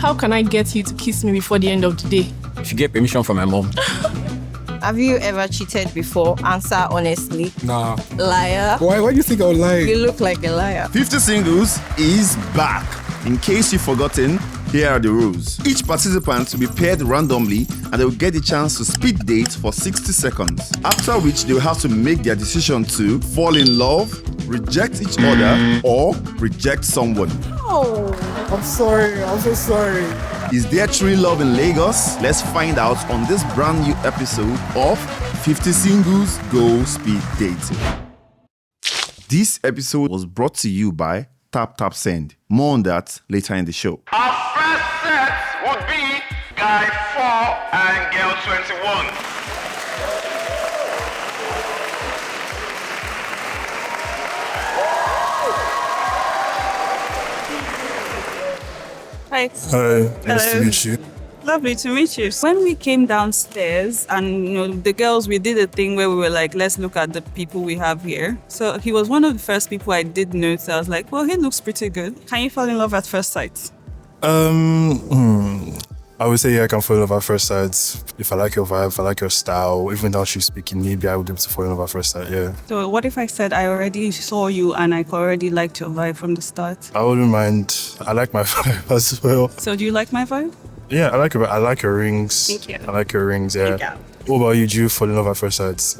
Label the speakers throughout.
Speaker 1: How can I get you to kiss me before the end of the day?
Speaker 2: If you get permission from my mom.
Speaker 3: Have you ever cheated before? Answer honestly.
Speaker 4: Nah.
Speaker 3: Liar.
Speaker 4: Why do you think I would lie?
Speaker 3: You look like a liar.
Speaker 5: 50 Singles is back. In case you've forgotten, here are the rules. Each participant will be paired randomly and they will get the chance to speed date for 60 seconds. After which they will have to make their decision to fall in love, reject each other, or reject someone.
Speaker 4: Oh, I'm sorry. I'm so sorry.
Speaker 5: Is there true love in Lagos? Let's find out on this brand new episode of 50 Singles Go Speed Dating. This episode was brought to you by Tap Tap Send. More on that later in the show.
Speaker 6: Our first set would be Guy 4 and Girl 21.
Speaker 7: Hi.
Speaker 4: Hi, nice to meet you.
Speaker 7: Lovely to meet you. When we came downstairs and the girls, we did a thing where we were like, let's look at the people we have here. So he was one of the first people I did notice. I was like, well, he looks pretty good. Can you fall in love at first sight?
Speaker 4: I would say I can fall in love at first sight. If I like your vibe, if I like your style, even without you speaking, maybe I would be able to fall in love at first sight, yeah.
Speaker 7: So what if I said I already saw you and I already liked your vibe from the start?
Speaker 4: I wouldn't mind. I like my vibe as well.
Speaker 7: So do you like my vibe?
Speaker 4: Yeah, I like your rings.
Speaker 7: Thank you.
Speaker 4: I like your rings, yeah.
Speaker 7: Thank you.
Speaker 4: What about you? Do you fall in love at first sight?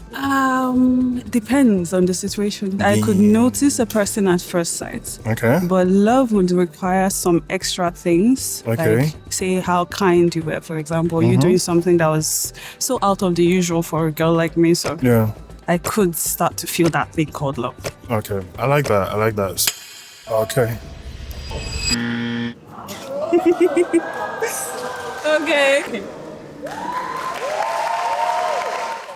Speaker 7: Depends on the situation. I could notice a person at first sight.
Speaker 4: Okay.
Speaker 7: But love would require some extra things.
Speaker 4: Okay.
Speaker 7: Like, say, how kind you were, for example. You doing something that was so out of the usual for a girl like me. So
Speaker 4: Yeah.
Speaker 7: I could start to feel that thing called love.
Speaker 4: Okay. I like that. Okay.
Speaker 7: Okay.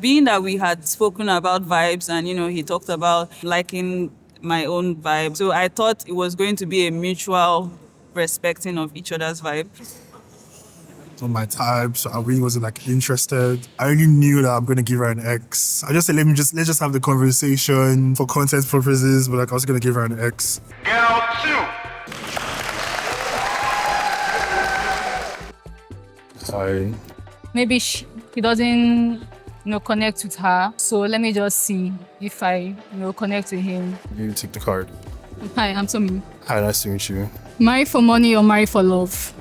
Speaker 7: Being that we had spoken about vibes and, he talked about liking my own vibe. So I thought it was going to be a mutual respecting of each other's vibe.
Speaker 4: On my type, so I really wasn't interested. I already knew that I'm gonna give her an X. I just said let's just have the conversation for content purposes, but I was gonna give her an X.
Speaker 6: Girl 2.
Speaker 8: Maybe he doesn't connect with her, so let me just see if I connect with him.
Speaker 4: You take the card.
Speaker 8: Hi, I'm Timi.
Speaker 4: Hi, nice to meet you.
Speaker 8: Marry for money or marry for love?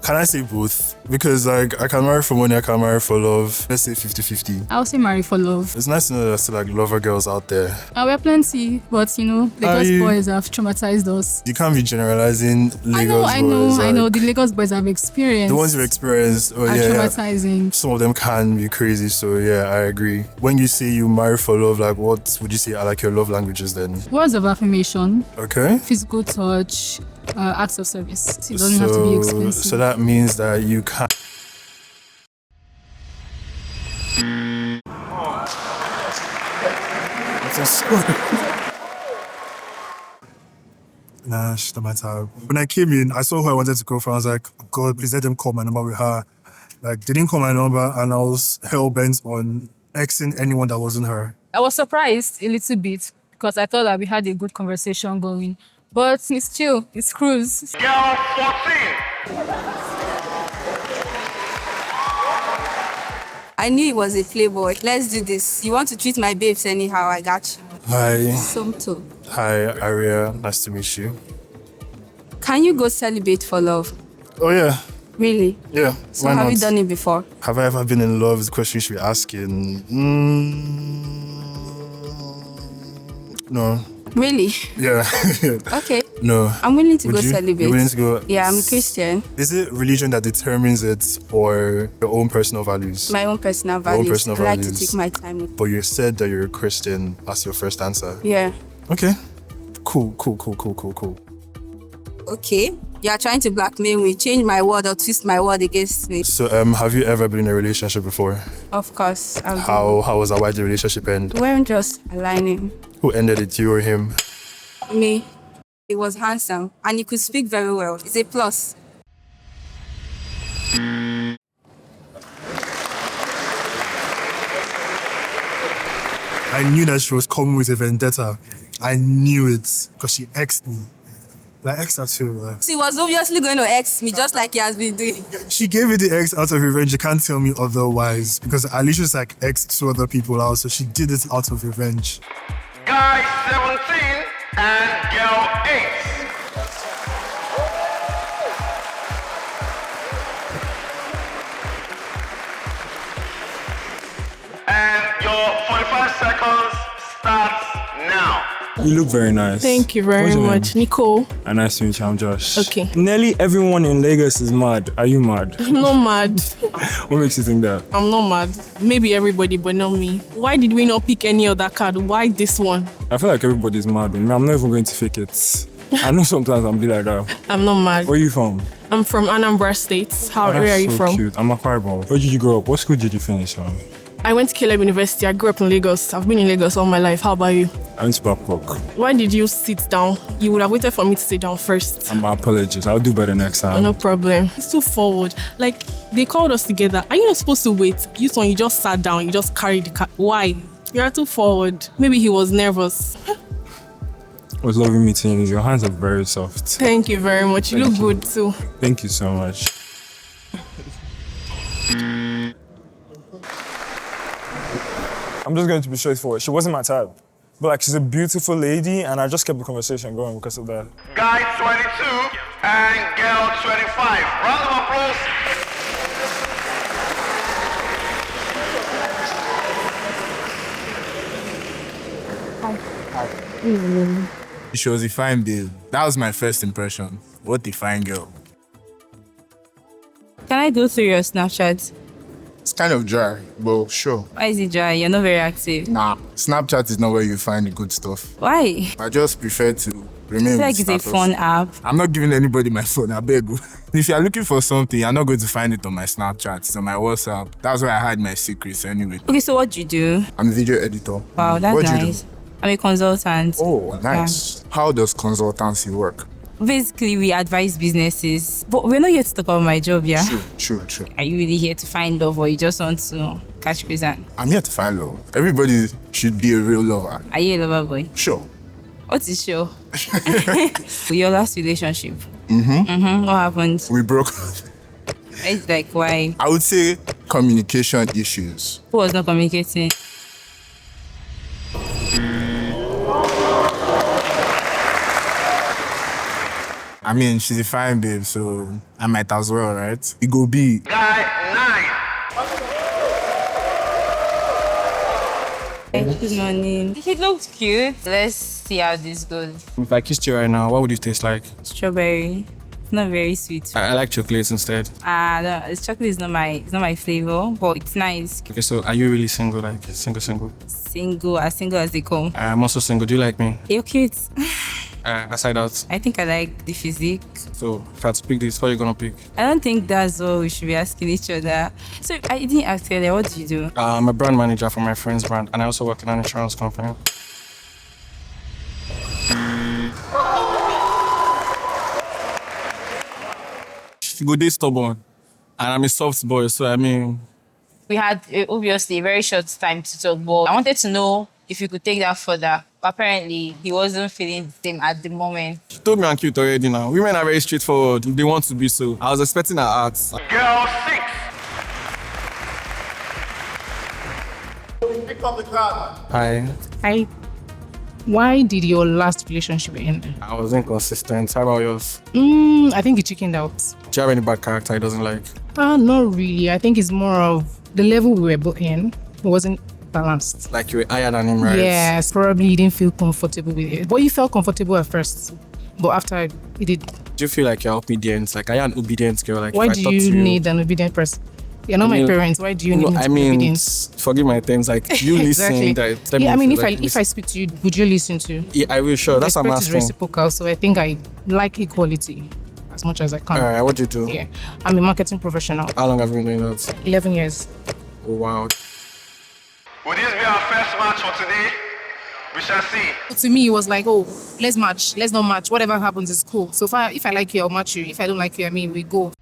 Speaker 4: Can I say both? Because I can marry for money, I can marry for love. Let's say 50-50.
Speaker 8: I'll say marry for love.
Speaker 4: It's nice to know there's still lover girls out there.
Speaker 8: We're plenty, but Lagos boys have traumatized us.
Speaker 4: You can't be generalizing Lagos boys.
Speaker 8: I know. The Lagos boys have experienced.
Speaker 4: The ones you've experienced,
Speaker 8: traumatizing.
Speaker 4: Yeah. Some of them can be crazy, so yeah, I agree. When you say you marry for love, what would you say are your love languages then?
Speaker 8: Words of affirmation.
Speaker 4: Okay.
Speaker 8: Physical touch. Acts of service. It doesn't have to be expensive.
Speaker 4: So that means that you can't. Nah, she's not my type. When I came in, I saw who I wanted to go for. I was like, oh God, please let them call my number with her. They didn't call my number, and I was hell-bent on Xing anyone that wasn't her.
Speaker 8: I was surprised a little bit because I thought that we had a good conversation going. But it's chill. It's cruise.
Speaker 6: Girl 14.
Speaker 3: I knew he was a playboy. Let's do this. You want to treat my babes anyhow, I got you.
Speaker 4: Hi.
Speaker 3: Somto.
Speaker 4: Hi, Aria. Nice to meet you.
Speaker 3: Can you go celebrate for love?
Speaker 4: Oh, yeah.
Speaker 3: Really?
Speaker 4: Yeah.
Speaker 3: So have you done it before?
Speaker 4: Have I ever been in love is the question you should be asking. No.
Speaker 3: Really?
Speaker 4: Yeah.
Speaker 3: Okay.
Speaker 4: No.
Speaker 3: I'm willing to
Speaker 4: Would
Speaker 3: go
Speaker 4: you?
Speaker 3: celebrate.
Speaker 4: You're willing to go?
Speaker 3: Yeah, I'm a Christian.
Speaker 4: Is it religion that determines it or your own personal values?
Speaker 3: My own personal values.
Speaker 4: personal
Speaker 3: I like to
Speaker 4: values.
Speaker 3: take my time with.
Speaker 4: But you said that you're a Christian as your first answer.
Speaker 3: Yeah.
Speaker 4: Okay. Cool.
Speaker 3: Okay. You are trying to blackmail me, change my word or twist my word against me.
Speaker 4: So, have you ever been in a relationship before?
Speaker 3: Of course.
Speaker 4: How was that? Why did the relationship end?
Speaker 3: We weren't just aligning.
Speaker 4: Who ended it, you or him?
Speaker 3: Me. He was handsome and he could speak very well. It's a plus.
Speaker 4: I knew that she was coming with a vendetta. I knew it because she asked me. Like X tattoo.
Speaker 3: She was obviously going to X me just like he has been doing.
Speaker 4: She gave me the X out of revenge. You can't tell me otherwise because Alicia's like X to other people out, so she did it out of revenge.
Speaker 6: Guy 17 and girl 8. And your 45 seconds starts now.
Speaker 2: You look very nice.
Speaker 1: Thank you very
Speaker 2: What's your
Speaker 1: much.
Speaker 2: name?
Speaker 1: Nicole.
Speaker 2: Nice to meet you, I'm Josh.
Speaker 1: Okay.
Speaker 2: Nearly everyone in Lagos is mad. Are you mad?
Speaker 1: I'm not mad.
Speaker 2: What makes you think that?
Speaker 1: I'm not mad. Maybe everybody, but not me. Why did we not pick any other card? Why this one?
Speaker 2: I feel like everybody's mad. I'm not even going to fake it. I know sometimes I'm be like that.
Speaker 1: I'm not mad.
Speaker 2: Where are you from?
Speaker 1: I'm from Anambra State.
Speaker 2: Oh,
Speaker 1: Where are you
Speaker 2: so
Speaker 1: from?
Speaker 2: Cute. I'm a Akwa. Where did you grow up? What school did you finish from?
Speaker 1: I went to Kelvin University. I grew up in Lagos. I've been in Lagos all my life. How about you?
Speaker 2: I went to Babcock.
Speaker 1: Why did you sit down? You would have waited for me to sit down first.
Speaker 2: My apologies. I'll do better next time.
Speaker 1: No problem. It's too forward. Like, they called us together. Are you not supposed to wait? You just sat down. You just carried the car. Why? You are too forward. Maybe he was nervous.
Speaker 2: It was lovely meeting you. Your hands are very soft.
Speaker 1: Thank you very much. You look good too.
Speaker 2: Thank you so much. I'm just going to be straightforward. She wasn't my type. But like, she's a beautiful lady, and I just kept the conversation going because of that.
Speaker 6: Guy 22 and girl 25. Round of applause.
Speaker 9: She was a fine babe. That was my first impression. What a fine girl.
Speaker 3: Can I go through your Snapchat?
Speaker 9: It's kind of dry, but sure.
Speaker 3: Why is it dry? You're not very active.
Speaker 9: Nah, Snapchat is not where you find the good stuff.
Speaker 3: Why?
Speaker 9: I just prefer to remain
Speaker 3: I feel
Speaker 9: with
Speaker 3: like it's a
Speaker 9: status.
Speaker 3: fun app.
Speaker 9: I'm not giving anybody my phone, I beg you. If you're looking for something, you're not going to find it on my Snapchat. It's on my WhatsApp. That's where I hide my secrets anyway.
Speaker 3: Okay, so what do you do?
Speaker 9: I'm a video editor.
Speaker 3: Wow, that's
Speaker 9: What do you
Speaker 3: nice.
Speaker 9: do?
Speaker 3: I'm a consultant.
Speaker 9: Oh, nice. How does consultancy work?
Speaker 3: Basically, we advise businesses. But we're not here to talk about my job, yeah?
Speaker 9: True.
Speaker 3: Are you really here to find love or you just want to catch prison?
Speaker 9: I'm here to find love. Everybody should be a real lover.
Speaker 3: Are you a lover boy?
Speaker 9: Sure.
Speaker 3: What is show? Your last relationship. What happened?
Speaker 9: We broke.
Speaker 3: It's like, why?
Speaker 9: I would say communication issues.
Speaker 3: Who was not communicating?
Speaker 9: I mean, she's a fine babe, so I might as well, right? It go be.
Speaker 6: Guy 9.
Speaker 3: Good morning. He looks cute. Let's see how this goes.
Speaker 2: If I kissed you right now, what would it taste like?
Speaker 3: Strawberry. It's not very sweet.
Speaker 2: I like chocolates instead.
Speaker 3: No, this chocolate is not my flavor, but it's nice.
Speaker 2: Okay, so are you really single? Like single?
Speaker 3: Single as they come.
Speaker 2: I'm also single. Do you like me?
Speaker 3: You're cute.
Speaker 2: Aside out.
Speaker 3: I think I like the physique.
Speaker 2: So if I had to pick this, what are you gonna pick?
Speaker 3: I don't think that's all we should be asking each other. So I didn't ask earlier, what do you do?
Speaker 2: I'm a brand manager for my friend's brand, and I also work in an insurance company. She go dey stubborn, and I'm a soft boy, so I mean.
Speaker 10: We had obviously a very short time to talk, but I wanted to know if you could take that further. But apparently, he wasn't feeling the same at the moment.
Speaker 2: She told me I'm cute already now. Women are very straightforward. They want to be so. I was expecting her act.
Speaker 6: Girl 6.
Speaker 2: Hi.
Speaker 11: Hi. Why did your last relationship end?
Speaker 2: I was inconsistent. How about yours?
Speaker 11: I think he chickened out.
Speaker 2: Do you have any bad character he doesn't like?
Speaker 11: Not really. I think it's more of the level we were both in wasn't balanced.
Speaker 2: Like you were higher than him, right?
Speaker 11: Yes, probably he didn't feel comfortable with it. But you felt comfortable at first. But after he did.
Speaker 2: Do you feel like you're obedient? Like, are you an obedient girl? Like,
Speaker 11: Why
Speaker 2: if I
Speaker 11: do
Speaker 2: talk
Speaker 11: you
Speaker 2: to you
Speaker 11: need an obedient person? You're not my parents. Why do you need me to be obedient?
Speaker 2: Forgive my terms. Like, you
Speaker 11: Exactly.
Speaker 2: listen.
Speaker 11: Yeah, I mean, if I speak to you, would you listen to?
Speaker 2: Yeah, I will, sure. That's what I'm
Speaker 11: Respect is
Speaker 2: asking.
Speaker 11: reciprocal, so I think I like equality as much as I can.
Speaker 2: All right, what do you do?
Speaker 11: Yeah, I'm a marketing professional.
Speaker 2: How long have you been doing that?
Speaker 11: 11 years.
Speaker 2: Oh, wow.
Speaker 6: Would this be our first match for today? We shall see.
Speaker 11: To me, it was like, oh, let's match. Let's not match. Whatever happens is cool. So if I like you, I'll match you. If I don't like you, I mean, we go.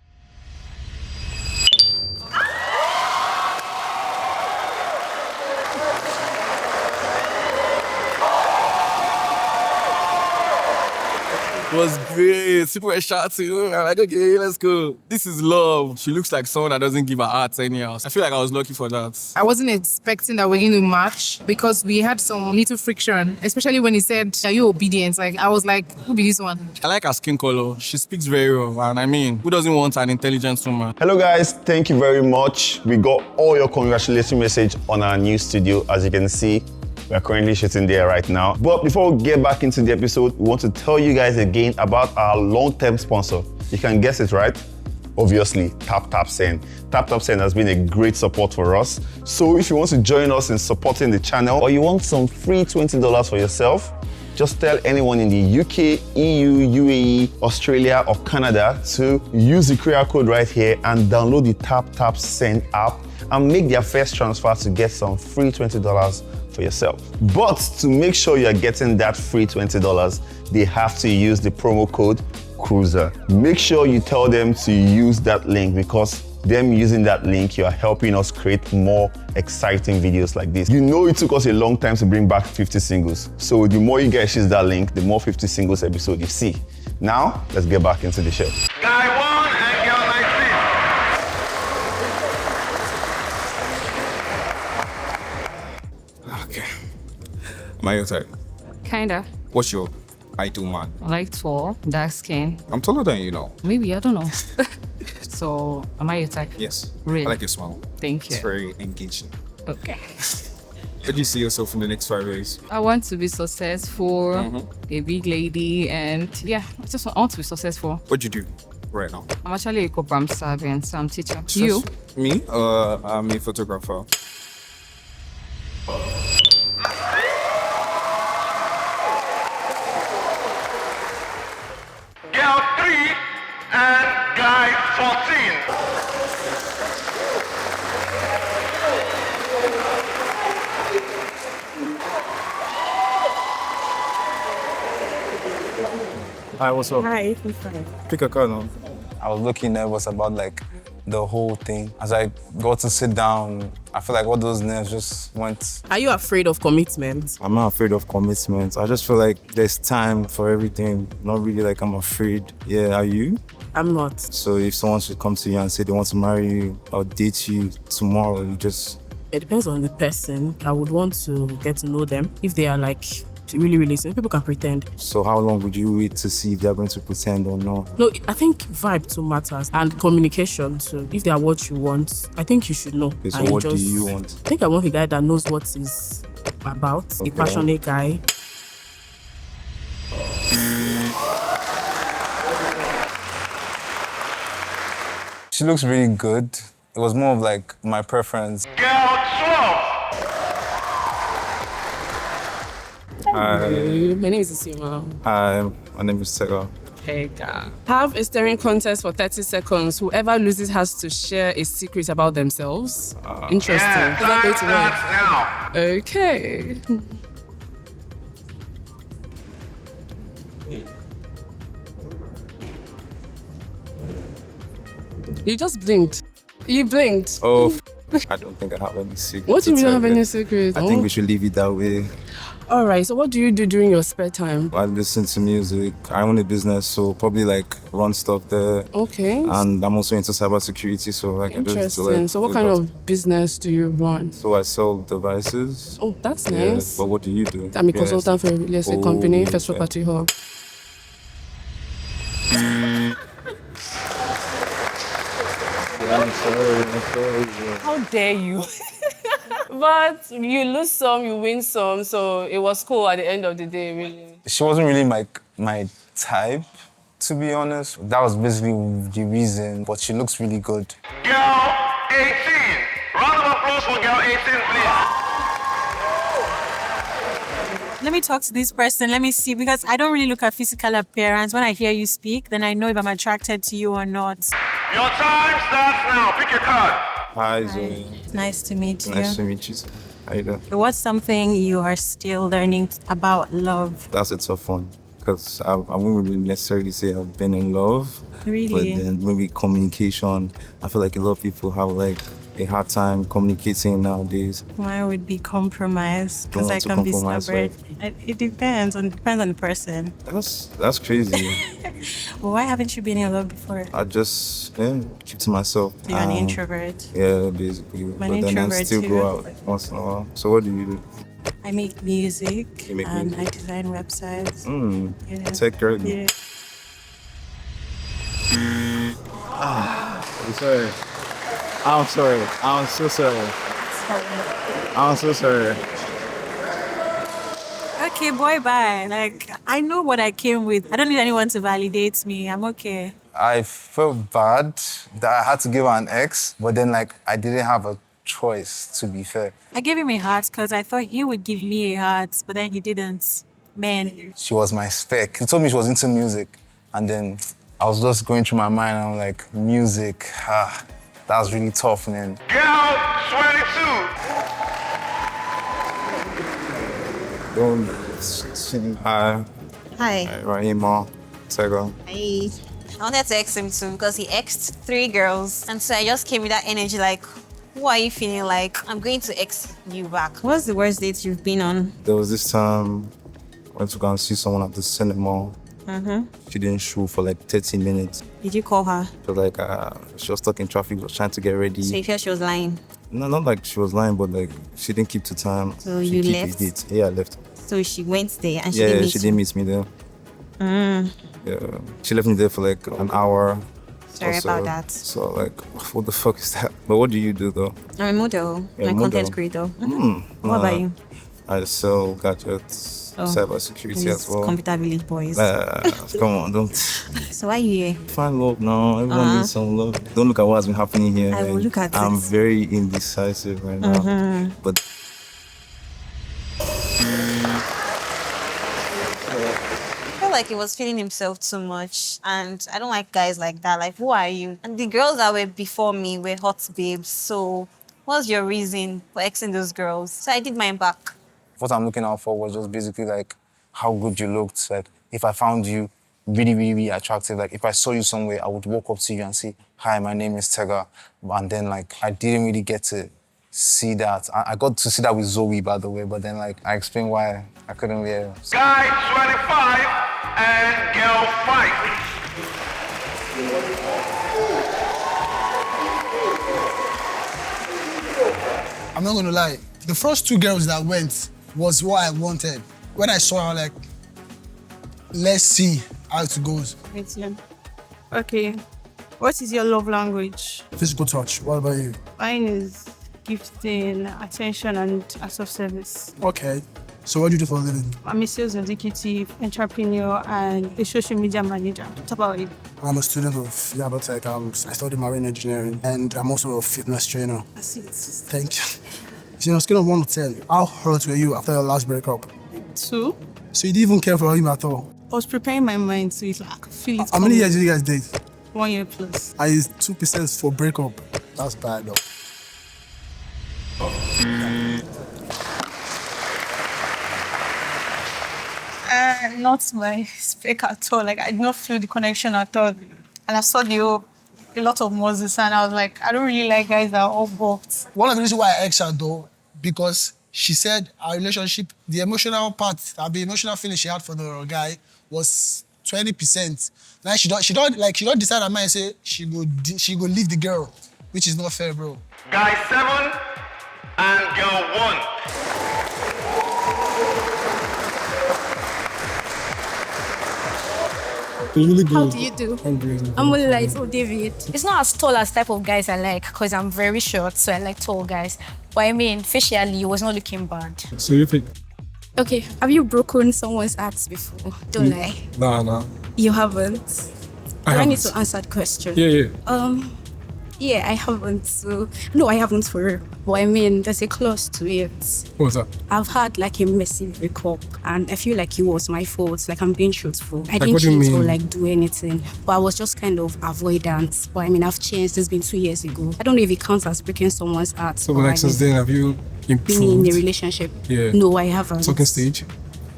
Speaker 12: It was great. People were shouting. I'm like, okay, let's go. This is love. She looks like someone that doesn't give her heart anyhow. I feel like I was lucky for that.
Speaker 11: I wasn't expecting that we're going to match because we had some little friction, especially when he said, are you obedient? Like, I was like, who be this one?
Speaker 12: I like her skin color. She speaks very well. And I mean, who doesn't want an intelligent woman?
Speaker 5: Hello guys, thank you very much. We got all your congratulatory message on our new studio. As you can see, we're currently shooting there right now. But before we get back into the episode, we want to tell you guys again about our long-term sponsor. You can guess it, right? Obviously, TapTapSend. TapTapSend has been a great support for us. So if you want to join us in supporting the channel or you want some free $20 for yourself, just tell anyone in the UK, EU, UAE, Australia, or Canada to use the QR code right here and download the TapTapSend app and make their first transfer to get some free $20 for yourself. But to make sure you're getting that free $20, they have to use the promo code Cruiser. Make sure you tell them to use that link because them using that link, you're helping us create more exciting videos like this. You know it took us a long time to bring back 50 singles. So the more you guys use that link, the more 50 singles episode you see. Now, let's get back into the show.
Speaker 6: Guy 1 and girl 19.
Speaker 12: Okay. Am I your type?
Speaker 8: Kinda.
Speaker 12: What's your ideal man?
Speaker 8: I like tall, dark skin.
Speaker 12: I'm taller than you now.
Speaker 8: Maybe, I don't know. So, am I your type?
Speaker 12: Yes.
Speaker 8: Really?
Speaker 12: I like your smile.
Speaker 8: Thank you.
Speaker 12: It's very engaging.
Speaker 8: Okay.
Speaker 12: Where do you see yourself in the next 5 years?
Speaker 8: I want to be successful, a big lady, and yeah, I want to be successful.
Speaker 12: What do you do right now?
Speaker 8: I'm actually a corporate servant, so I'm teaching. You?
Speaker 12: Me? I'm a photographer.
Speaker 6: Girl 3 and guy 14.
Speaker 13: Hi, what's up?
Speaker 14: Hi, I'm fine.
Speaker 13: Pick a card now. I was looking nervous about like the whole thing. As I got to sit down, I feel like all those nerves just went.
Speaker 14: Are you afraid of commitment?
Speaker 13: I'm not afraid of commitment. I just feel like there's time for everything. Not really like I'm afraid. Yeah, are you?
Speaker 14: I'm not.
Speaker 13: So if someone should come to you and say they want to marry you or date you tomorrow, you just...
Speaker 14: It depends on the person. I would want to get to know them. If they are like really some people can pretend.
Speaker 13: So how long would you wait to see if they're going to pretend or not?
Speaker 14: No, I think vibe too matters and communication too. If they are what you want, I think you should know.
Speaker 13: Okay, so what do you want?
Speaker 14: I think I want a guy that knows what he's about, a passionate guy.
Speaker 13: She looks really good. It was more of like my preference.
Speaker 6: Girl 12.
Speaker 13: Hi.
Speaker 14: My name is Isima.
Speaker 13: Hi, my name is Sega.
Speaker 14: Hey, girl. Have a staring contest for 30 seconds. Whoever loses has to share a secret about themselves. Interesting.
Speaker 6: Yeah,
Speaker 14: Is that going to work? Okay. You just blinked. You blinked.
Speaker 13: Oh, I don't think I have any secrets.
Speaker 14: What do you mean you don't have any secrets?
Speaker 13: I think we should leave it that way.
Speaker 14: All right, so what do you do during your spare time?
Speaker 13: I listen to music. I own a business, so probably like run stuff there.
Speaker 14: Okay.
Speaker 13: And I'm also into cybersecurity, so like I just
Speaker 14: interesting. So what kind of business do you run?
Speaker 13: So I sell devices.
Speaker 14: Oh, that's nice.
Speaker 13: But what do you do?
Speaker 14: I'm a consultant for a real estate company, First Property Hub.
Speaker 13: I'm sorry.
Speaker 14: How dare you? But you lose some, you win some, so it was cool at the end of the day, really.
Speaker 13: She wasn't really my type, to be honest. That was basically the reason, but she looks really good.
Speaker 6: Girl 18. Round of applause for girl 18, please.
Speaker 15: Let me talk to this person. Let me see, because I don't really look at physical appearance. When I hear you speak, then I know if I'm attracted to you or not.
Speaker 6: Your time starts now. Pick your card.
Speaker 13: Hi, Zoe.
Speaker 15: Nice to meet you.
Speaker 13: Nice to meet you. How you doing?
Speaker 15: What's something you are still learning about love?
Speaker 13: That's a tough one, because I wouldn't really necessarily say I've been in love.
Speaker 15: Really?
Speaker 13: But then maybe communication, I feel like a lot of people have like a hard time communicating nowadays.
Speaker 15: Mine would be compromise
Speaker 13: Don't
Speaker 15: because I
Speaker 13: want to
Speaker 15: can be
Speaker 13: compromise,
Speaker 15: stubborn. It depends on the person.
Speaker 13: That's crazy.
Speaker 15: But why haven't you been in love before?
Speaker 13: I just keep to myself.
Speaker 15: You're an introvert.
Speaker 13: Yeah, basically.
Speaker 15: I'm an
Speaker 13: But then I
Speaker 15: introvert
Speaker 13: still
Speaker 15: too.
Speaker 13: go out once in a while. So what do you do?
Speaker 15: I make music
Speaker 13: You make
Speaker 15: and
Speaker 13: music?
Speaker 15: I design websites. Yeah.
Speaker 13: Tech girl.
Speaker 15: Yeah.
Speaker 12: I'm sorry. I'm sorry. I'm so sorry. I'm so sorry.
Speaker 15: Okay, boy, bye. Like, I know what I came with. I don't need anyone to validate me. I'm okay.
Speaker 13: I felt bad that I had to give her an ex, but then like I didn't have a choice, to be fair.
Speaker 15: I gave him a heart because I thought he would give me a heart, but then he didn't. Man.
Speaker 13: She was my spec. He told me she was into music, and then I was just going through my mind, and I'm like, music, that was really tough, man.
Speaker 6: Gerald 22.
Speaker 13: Don't sing. Hi.
Speaker 16: Hi.
Speaker 13: Rahima. Tego.
Speaker 16: I wanted to ex him too because he exed 3 girls. And so I just came with that energy like, who are you feeling like? I'm going to ex you back. What's the worst date you've been on?
Speaker 13: There was this time I went to go and see someone at the cinema.
Speaker 16: Mm-hmm.
Speaker 13: She didn't show for like 30 minutes.
Speaker 16: Did you call her?
Speaker 13: She was like, she was stuck in traffic, was trying to get ready.
Speaker 16: So you feel she was lying?
Speaker 13: No, not like she was lying, but like she didn't keep to time.
Speaker 16: So
Speaker 13: She
Speaker 16: you
Speaker 13: keep
Speaker 16: left?
Speaker 13: the date. Yeah, I left.
Speaker 16: So she went there and she
Speaker 13: Yeah,
Speaker 16: didn't meet
Speaker 13: she
Speaker 16: you?
Speaker 13: didn't meet me there.
Speaker 16: Mm.
Speaker 13: Yeah, she left me there for like an hour.
Speaker 16: Sorry
Speaker 13: or so.
Speaker 16: about that.
Speaker 13: So like, what the fuck is that? But what do you do though?
Speaker 16: I'm a model.
Speaker 13: Yeah,
Speaker 16: I'm a content
Speaker 13: model.
Speaker 16: creator.
Speaker 13: What
Speaker 16: What about you?
Speaker 13: I sell gadgets,
Speaker 16: Oh,
Speaker 13: cyber security
Speaker 16: these
Speaker 13: as well.
Speaker 16: Computer village boys.
Speaker 13: Come on, don't.
Speaker 16: So why are you here?
Speaker 13: Find love now. Everyone needs some love. Don't look at what's been happening here.
Speaker 16: I will
Speaker 13: man.
Speaker 16: look at
Speaker 13: I'm
Speaker 16: it.
Speaker 13: very indecisive right now.
Speaker 16: Mhm.
Speaker 13: But
Speaker 16: I felt like he was feeling himself too much, and I don't like guys like that. Like, who are you? And the girls that were before me were hot babes. So, what's your reason for exing those girls? So I did mine back.
Speaker 13: what I'm looking out for was just basically like how good you looked. Like if I found you really, really, really attractive, like if I saw you somewhere, I would walk up to you and say, "Hi, my name is Tega." And then like I didn't really get to see that. I got to see that with Zoe, by the way, but then like I explained why I couldn't wear.
Speaker 6: Guy 25 and girl 5.
Speaker 17: I'm not gonna lie. The first 2 girls that went was what I wanted. When I saw her, like, let's see how it goes.
Speaker 15: Okay. What is your love language?
Speaker 17: Physical touch. What about you?
Speaker 15: Mine is gifting, attention, and acts of service.
Speaker 17: Okay. So what do you do for a living?
Speaker 15: I'm a sales executive, entrepreneur, and a social media manager. What about you?
Speaker 17: I'm a student of Yaba Tech. I study marine engineering, and I'm also a fitness trainer.
Speaker 15: That's it.
Speaker 17: Thank you. So on a scale of 1 to 10, how hurt were you after your last breakup?
Speaker 15: 2.
Speaker 17: So you didn't even care for him at all?
Speaker 15: I was preparing my mind to it. Like, I could feel it.
Speaker 17: How many years did you guys date?
Speaker 15: 1 year plus.
Speaker 17: I used 2% for breakup. That's bad though.
Speaker 15: Not my spec at all. Like, I did not feel the connection at all. And I saw a lot of Moses, and I was like, I don't really like guys that are all buffed.
Speaker 17: One of the reasons why I ex her though, because she said our relationship, the emotional part, the emotional feeling she had for the guy was 20%. Now she don't decide her mind and say she go leave the girl, which is not fair, bro.
Speaker 6: Guy 7 and girl 1.
Speaker 4: Really good.
Speaker 18: How do you do? I'm really like, oh, David.
Speaker 19: It's not as tall as type of guys I like, because I'm very short, so I like tall guys. But I mean, facially, he was not looking bad.
Speaker 4: So you think?
Speaker 18: Okay, have you broken someone's heart before? Don't lie.
Speaker 4: Nah.
Speaker 18: You haven't?
Speaker 4: I
Speaker 18: Do I need
Speaker 4: haven't.
Speaker 18: to answer the question?
Speaker 4: Yeah.
Speaker 18: Yeah, I haven't. So, no, I haven't for real. But I mean, there's a clause to it.
Speaker 4: What's that?
Speaker 18: I've had like a messy breakup, and I feel like it was my fault. Like, I'm being truthful. I
Speaker 4: Like,
Speaker 18: didn't
Speaker 4: what do you
Speaker 18: cheat or
Speaker 4: mean?
Speaker 18: like do anything, but I was just kind of avoidant. But I mean, I've changed. It's been 2 years ago. I don't know if it counts as breaking someone's heart.
Speaker 4: So
Speaker 18: but
Speaker 4: like
Speaker 18: I
Speaker 4: since
Speaker 18: mean,
Speaker 4: then, have you
Speaker 18: being in
Speaker 4: improved?
Speaker 18: a relationship?
Speaker 4: Yeah.
Speaker 18: No, I haven't.
Speaker 4: Talking stage?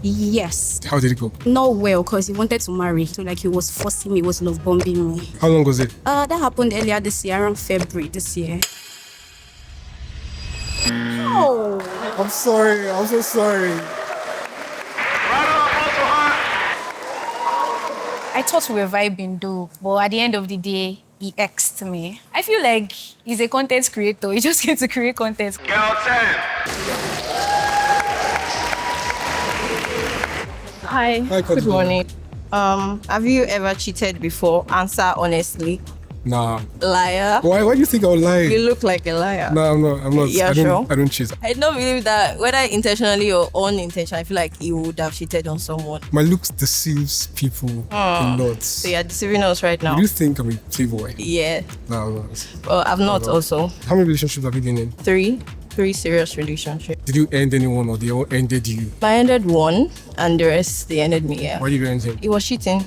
Speaker 18: Yes.
Speaker 4: How did it go?
Speaker 18: Not well, because he wanted to marry. So like he was forcing me, he was love bombing me.
Speaker 4: How long was it?
Speaker 18: That happened earlier this year, around February this year.
Speaker 4: No! I'm sorry. I'm so sorry.
Speaker 19: I thought we were vibing though, but at the end of the day, he exed me. I feel like he's a content creator. He just gets to create content.
Speaker 6: Girl 10.
Speaker 20: Hi. Good morning. Have you ever cheated before? Answer honestly.
Speaker 12: Nah.
Speaker 20: Liar.
Speaker 12: Why do you think I would lie?
Speaker 20: You look like a liar.
Speaker 12: No, I'm not.
Speaker 20: Yeah,
Speaker 12: I don't cheat.
Speaker 20: I don't believe that whether intentionally or unintentionally, I feel like you would have cheated on someone.
Speaker 12: My looks deceives people a lot.
Speaker 20: So you're deceiving us right now.
Speaker 12: Do you think I'm a playboy?
Speaker 20: Yeah.
Speaker 12: No, I'm not.
Speaker 20: Well, I'm not also.
Speaker 12: How many relationships have you been in?
Speaker 20: Three serious relationships.
Speaker 12: Did you end anyone or they all ended you?
Speaker 20: I ended one and the rest, they ended me, yeah.
Speaker 12: Why did you end him?
Speaker 20: He was cheating.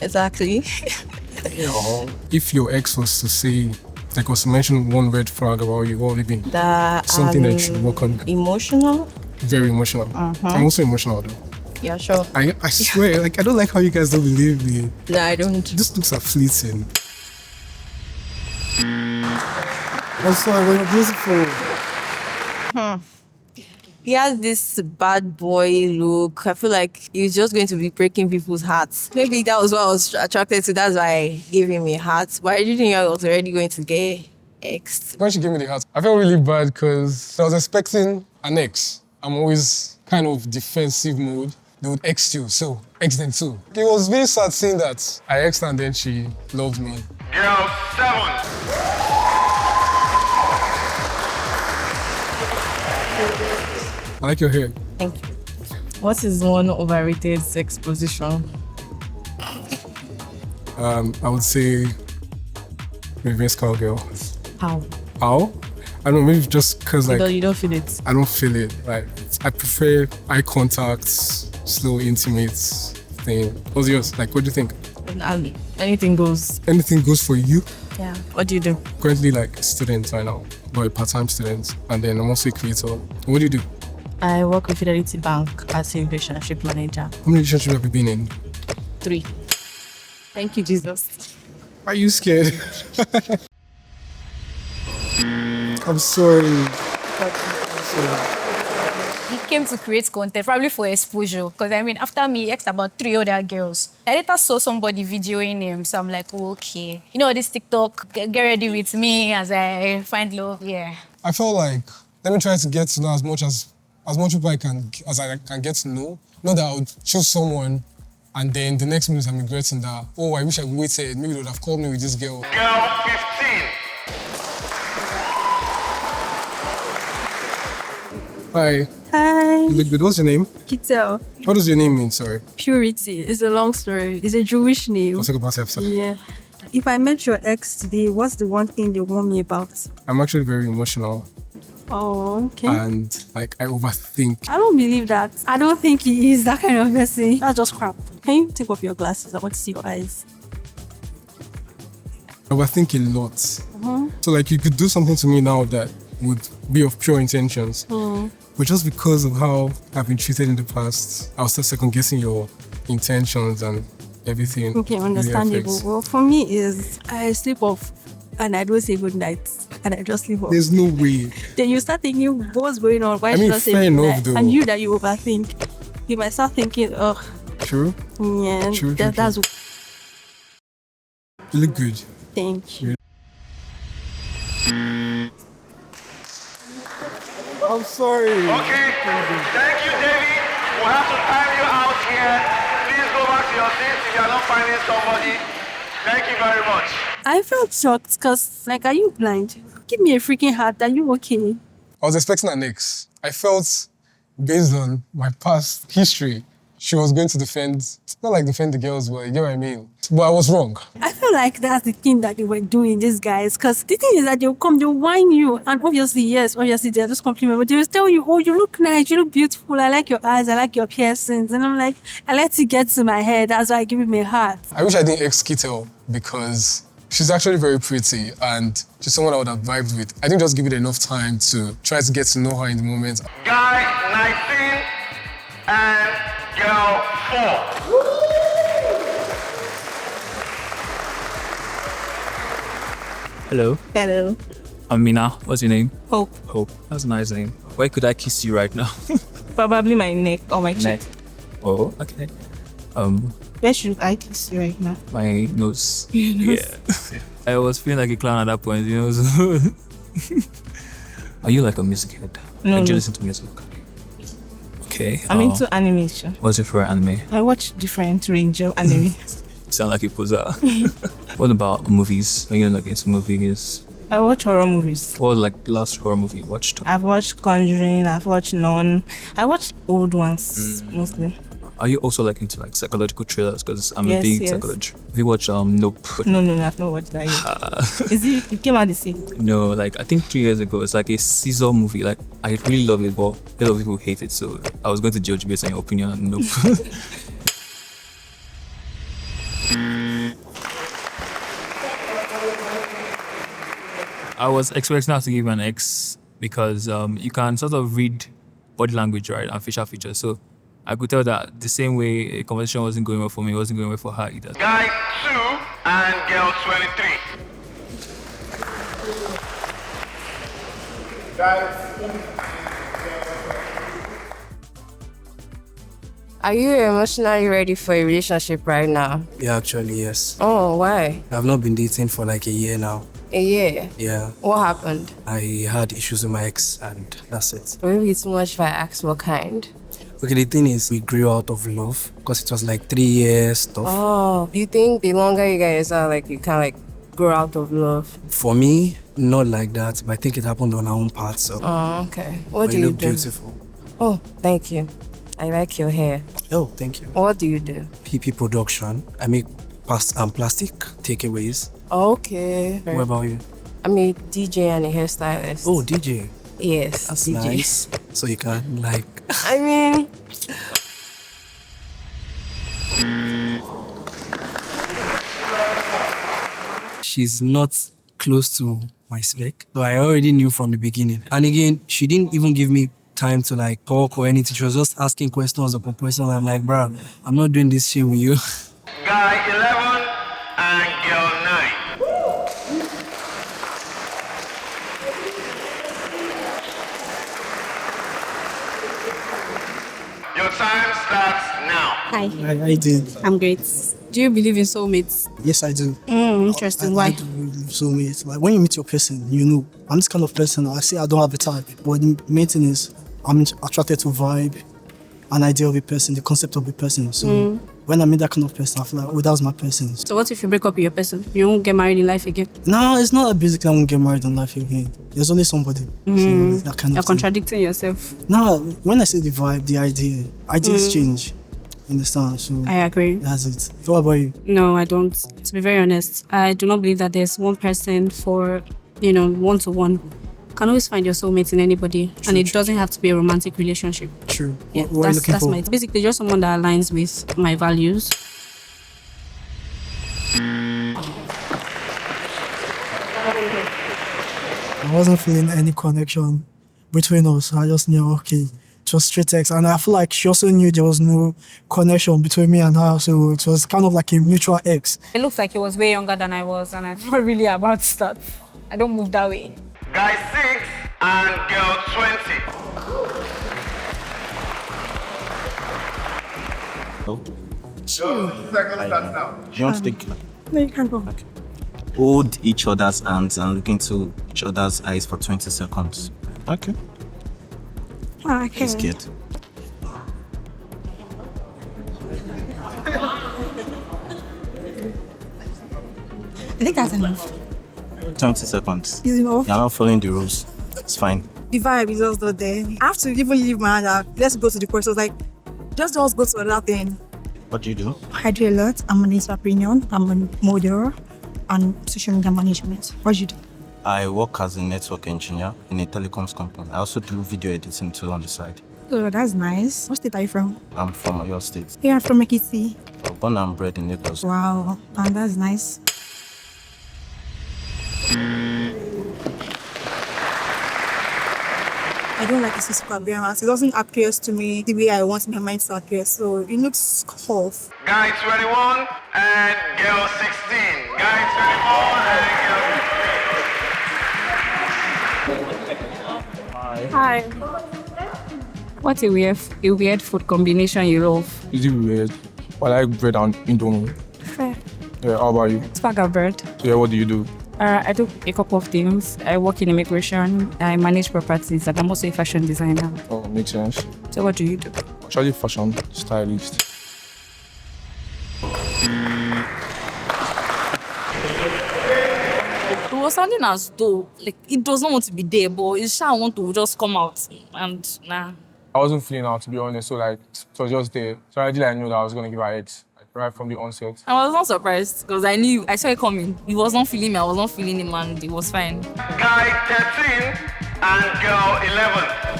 Speaker 20: Exactly.
Speaker 12: If your ex was to say, like was to mention one red flag about you, what would it be?
Speaker 20: That
Speaker 12: Something that you should work on.
Speaker 20: Emotional?
Speaker 12: Very emotional. I'm also emotional though.
Speaker 20: Yeah, sure.
Speaker 12: I swear, like I don't like how you guys don't believe me.
Speaker 20: No, I don't.
Speaker 12: This looks are fleeting.
Speaker 4: I'm sorry, we're beautiful.
Speaker 20: He has this bad boy look. I feel like he's just going to be breaking people's hearts. Maybe that was what I was attracted to. That's why I gave him a heart. But I didn't think I was already going to get ex.
Speaker 12: When she gave me the heart, I felt really bad because I was expecting an ex. I'm always kind of defensive mode. They would ex you, so ex them too. It was very sad seeing that I exed and then she loved me.
Speaker 6: Girl 7.
Speaker 12: I like your hair.
Speaker 20: Thank you.
Speaker 1: What is one overrated sex position?
Speaker 12: I would say reverse cowgirl.
Speaker 1: How?
Speaker 12: How? I don't know, maybe just because like
Speaker 1: You don't feel it.
Speaker 12: I don't feel it. Like I prefer eye contact, slow, intimate thing. What's yours? Like, what do you think?
Speaker 1: Anything goes.
Speaker 12: Anything goes for you?
Speaker 1: Yeah. What do you do?
Speaker 12: Currently, like a student right now, but a part-time student, and then I'm also a creator. What do you do?
Speaker 1: I work with Fidelity Bank as a relationship manager.
Speaker 12: How many relationships have you been in?
Speaker 1: 3. Thank you, Jesus.
Speaker 12: Are you scared?
Speaker 4: I'm sorry.
Speaker 19: He came to create content, probably for exposure. Because I mean, after me, he asked about 3 other girls. I later saw somebody videoing him, so I'm like, oh, okay. You know, this TikTok, get ready with me as I find love, yeah.
Speaker 12: I felt like, let me try to get to know as much people I can get to know. Not that I would choose someone and then the next minute I'm regretting that, oh, I wish I waited. Maybe they would have called me with this girl.
Speaker 6: Girl 15.
Speaker 12: Hi.
Speaker 21: Hi.
Speaker 12: You look good. What's your name?
Speaker 21: Kitel.
Speaker 12: What does your name mean? Sorry.
Speaker 21: Purity. It's a long story. It's a Jewish name.
Speaker 12: I'll talk about yourself, sir.
Speaker 21: Yeah. If I met your ex today, what's the one thing you warn me about?
Speaker 12: I'm actually very emotional.
Speaker 21: Oh, okay.
Speaker 12: And like I overthink.
Speaker 21: I don't believe that. I don't think he is that kind of person. That's just crap. Can you take off your glasses? I want to see your eyes.
Speaker 12: I overthink a lot. So like you could do something to me now that would be of pure intentions. But just because of how I've been treated in the past, I'll start second guessing your intentions and everything.
Speaker 21: Okay,
Speaker 12: really
Speaker 21: understandable.
Speaker 12: affects.
Speaker 21: Well, for me is I sleep off and I don't say good night and I just sleep off.
Speaker 12: There's no way.
Speaker 21: Then you start thinking, what's going on? Why
Speaker 12: I mean,
Speaker 21: should I say
Speaker 12: fair
Speaker 21: good
Speaker 12: enough,
Speaker 21: night?
Speaker 12: though.
Speaker 21: And you that you overthink. You might start thinking, oh,
Speaker 12: True.
Speaker 21: yeah,
Speaker 12: True,
Speaker 21: that's
Speaker 12: You look good.
Speaker 21: Thank you.
Speaker 4: I'm sorry.
Speaker 6: Okay. Thank you, David. We'll have to time you out here. Please go back to your seats if you are not finding somebody. Thank you very much.
Speaker 21: I felt shocked because, like, are you blind? Give me a freaking heart. Are you okay?
Speaker 12: I was expecting an ex. I felt, based on my past history, she was going to defend the girls, but you get what I mean? But I was wrong.
Speaker 21: I feel like that's the thing that they were doing, these guys. Because the thing is that they'll come, they'll whine you. And obviously, they're just compliment. But they'll tell you, oh, you look nice, you look beautiful. I like your eyes, I like your piercings. And I'm like, I let it get to my head. That's why I give him a heart.
Speaker 12: I wish I didn't ex Kitel because she's actually very pretty and she's someone I would have vibed with. I didn't just give it enough time to try to get to know her in the moment.
Speaker 6: Guy 19 and girl 4.
Speaker 22: Hello.
Speaker 21: Hello.
Speaker 22: I'm Mina. What's your name?
Speaker 21: Hope.
Speaker 22: Hope. That's a nice name.
Speaker 7: Where could I kiss you right now?
Speaker 14: Probably my neck or my
Speaker 7: Neck.
Speaker 14: cheek.
Speaker 7: Oh, okay.
Speaker 14: Where should I kiss you right now?
Speaker 7: My nose.
Speaker 14: Your nose.
Speaker 7: Yeah. I was feeling like a clown at that point, you know. So are you like a music head?
Speaker 14: No,
Speaker 7: Like, do you
Speaker 14: no.
Speaker 7: listen to music? Okay.
Speaker 14: I'm into animation.
Speaker 7: What's your favorite anime?
Speaker 14: I watch different range of anime.
Speaker 7: You sound like a poser. What about movies? Are you like into movies?
Speaker 14: I watch horror movies.
Speaker 7: What was like the last horror movie you watched?
Speaker 14: I've watched Conjuring, I've watched Nun. I watch old ones mostly.
Speaker 7: Are you also like into like psychological thrillers? Because I'm
Speaker 14: Yes,
Speaker 7: a big
Speaker 14: yes.
Speaker 7: psychologist. Have you watched Nope?
Speaker 14: No, I've not watched that yet. It came out the same?
Speaker 7: No, like I think 3 years ago. It's like a Caesar movie. Like I really love it, but a lot of people hate it. So I was going to judge based on your opinion. On Nope. I was expecting her to give me an X because you can sort of read body language, right, and facial features. So I could tell that the same way a conversation wasn't going well for me, it wasn't going well for her either.
Speaker 6: Guy 2 and girl 23.
Speaker 20: Are you emotionally ready for a relationship right now?
Speaker 22: Yeah, actually, yes.
Speaker 20: Oh, why?
Speaker 22: I've not been dating for like a year now.
Speaker 20: A year?
Speaker 22: Yeah.
Speaker 20: What happened?
Speaker 22: I had issues with my ex, and that's it.
Speaker 20: Maybe it's too much if I ask what kind.
Speaker 22: Okay, the thing is, we grew out of love because it was like 3 years stuff.
Speaker 20: Oh, do you think the longer you guys are, like, you can, like, grow out of love?
Speaker 22: For me, not like that, but I think it happened on our own part, so.
Speaker 20: Oh, okay. What
Speaker 22: But
Speaker 20: do
Speaker 22: you
Speaker 20: you
Speaker 22: look
Speaker 20: do?
Speaker 22: beautiful.
Speaker 20: Oh, thank you. I like your hair.
Speaker 22: Oh, thank you.
Speaker 20: What do you do?
Speaker 22: PP production. I make plastic takeaways.
Speaker 20: Okay.
Speaker 22: What about you?
Speaker 20: I'm a DJ and a hairstylist.
Speaker 22: Oh, DJ.
Speaker 20: Yes,
Speaker 22: That's
Speaker 20: DJ.
Speaker 22: nice. So you can like.
Speaker 20: I mean,
Speaker 22: She's not close to my spec. So I already knew from the beginning. And again, she didn't even give me time to like talk or anything. She was just asking questions upon questions. I'm like, bro, I'm not doing this shit with you.
Speaker 6: Guy 11 and girl 9. Your time starts now.
Speaker 23: Hi.
Speaker 17: I did.
Speaker 23: I'm great. Do you believe in soulmates?
Speaker 17: Yes, I do.
Speaker 23: Interesting. Why?
Speaker 17: I do believe soulmates. Like when you meet your person, you know, I'm this kind of person. I say I don't have a type, but the main thing is I'm attracted to vibe, an idea of a person, the concept of a person. So when I meet that kind of person, I feel like, oh, that was my person.
Speaker 23: So what if you break up with your person? You won't get married in life again?
Speaker 17: No, it's not that basically I won't get married in life again. There's only somebody. So that kind
Speaker 23: You're
Speaker 17: of thing.
Speaker 23: contradicting yourself.
Speaker 17: No, when I say the vibe, the idea, ideas change. Understand? So
Speaker 23: I agree.
Speaker 17: That's it. So what about you?
Speaker 23: No, I don't. To be very honest, I do not believe that there's one person for, one-to-one. You can always find your soulmate in anybody, and it doesn't have to be a romantic relationship.
Speaker 17: True.
Speaker 23: Yeah,
Speaker 17: What are you looking
Speaker 23: that's
Speaker 17: for?
Speaker 23: my basically just someone that aligns with my values.
Speaker 17: I wasn't feeling any connection between us. I just knew, okay, just straight text. And I feel like she also knew there was no connection between me and her. So it was kind of like a mutual ex.
Speaker 8: It looks like he was way younger than I was, and I'm not really about that. I don't move that way.
Speaker 6: Guy 6 and girl 20. Seconds starts now.
Speaker 13: Do you want to take?
Speaker 23: No, you can go.
Speaker 13: Hold each other's hands and look into each other's eyes for 20 seconds. Okay.
Speaker 23: Okay.
Speaker 13: It's good.
Speaker 23: I think that's enough.
Speaker 13: 20 seconds.
Speaker 23: Is enough?
Speaker 13: You're not following the rules. It's fine.
Speaker 23: The vibe is just not there. I have to even leave my hand out. Let's go to the course. So like, just go to another thing.
Speaker 13: What do you do?
Speaker 23: I do a lot. I'm an entrepreneur. I'm a model and social media management. What do you do?
Speaker 13: I work as a network engineer in a telecoms company. I also do video editing too on the side.
Speaker 23: Oh, that's nice. What state are you from?
Speaker 13: I'm from your state.
Speaker 23: Yeah, I'm from Ekiti.
Speaker 13: Born and bred in Lagos.
Speaker 23: Wow, and that's nice. I don't like his physical appearance. It doesn't appear to me the way I want my mind to appear. So it looks off.
Speaker 6: Guy 21 and girl 16. Guy 21 and girl 16.
Speaker 23: Hi.
Speaker 8: Hi. What's a weird food combination you love?
Speaker 12: Is it weird? I like bread and indomie.
Speaker 8: Fair.
Speaker 12: Yeah, how about you?
Speaker 8: Spaghetti bread.
Speaker 12: So yeah, what do you do?
Speaker 8: I do a couple of things. I work in immigration. I manage properties, and I'm also a fashion designer.
Speaker 12: Oh, makes sense.
Speaker 8: So what do you do?
Speaker 12: Actually, fashion stylist.
Speaker 3: It was sounding as though like it does not want to be there, but it shall want to just come out. And nah.
Speaker 12: I wasn't feeling out, to be honest, so like, it was just there. So I did, I knew that I was going to give her X, like, right from the onset.
Speaker 3: I was not surprised because I saw it coming. He was not feeling me, I was not feeling him, and it was fine.
Speaker 6: Guy 13 and girl 11.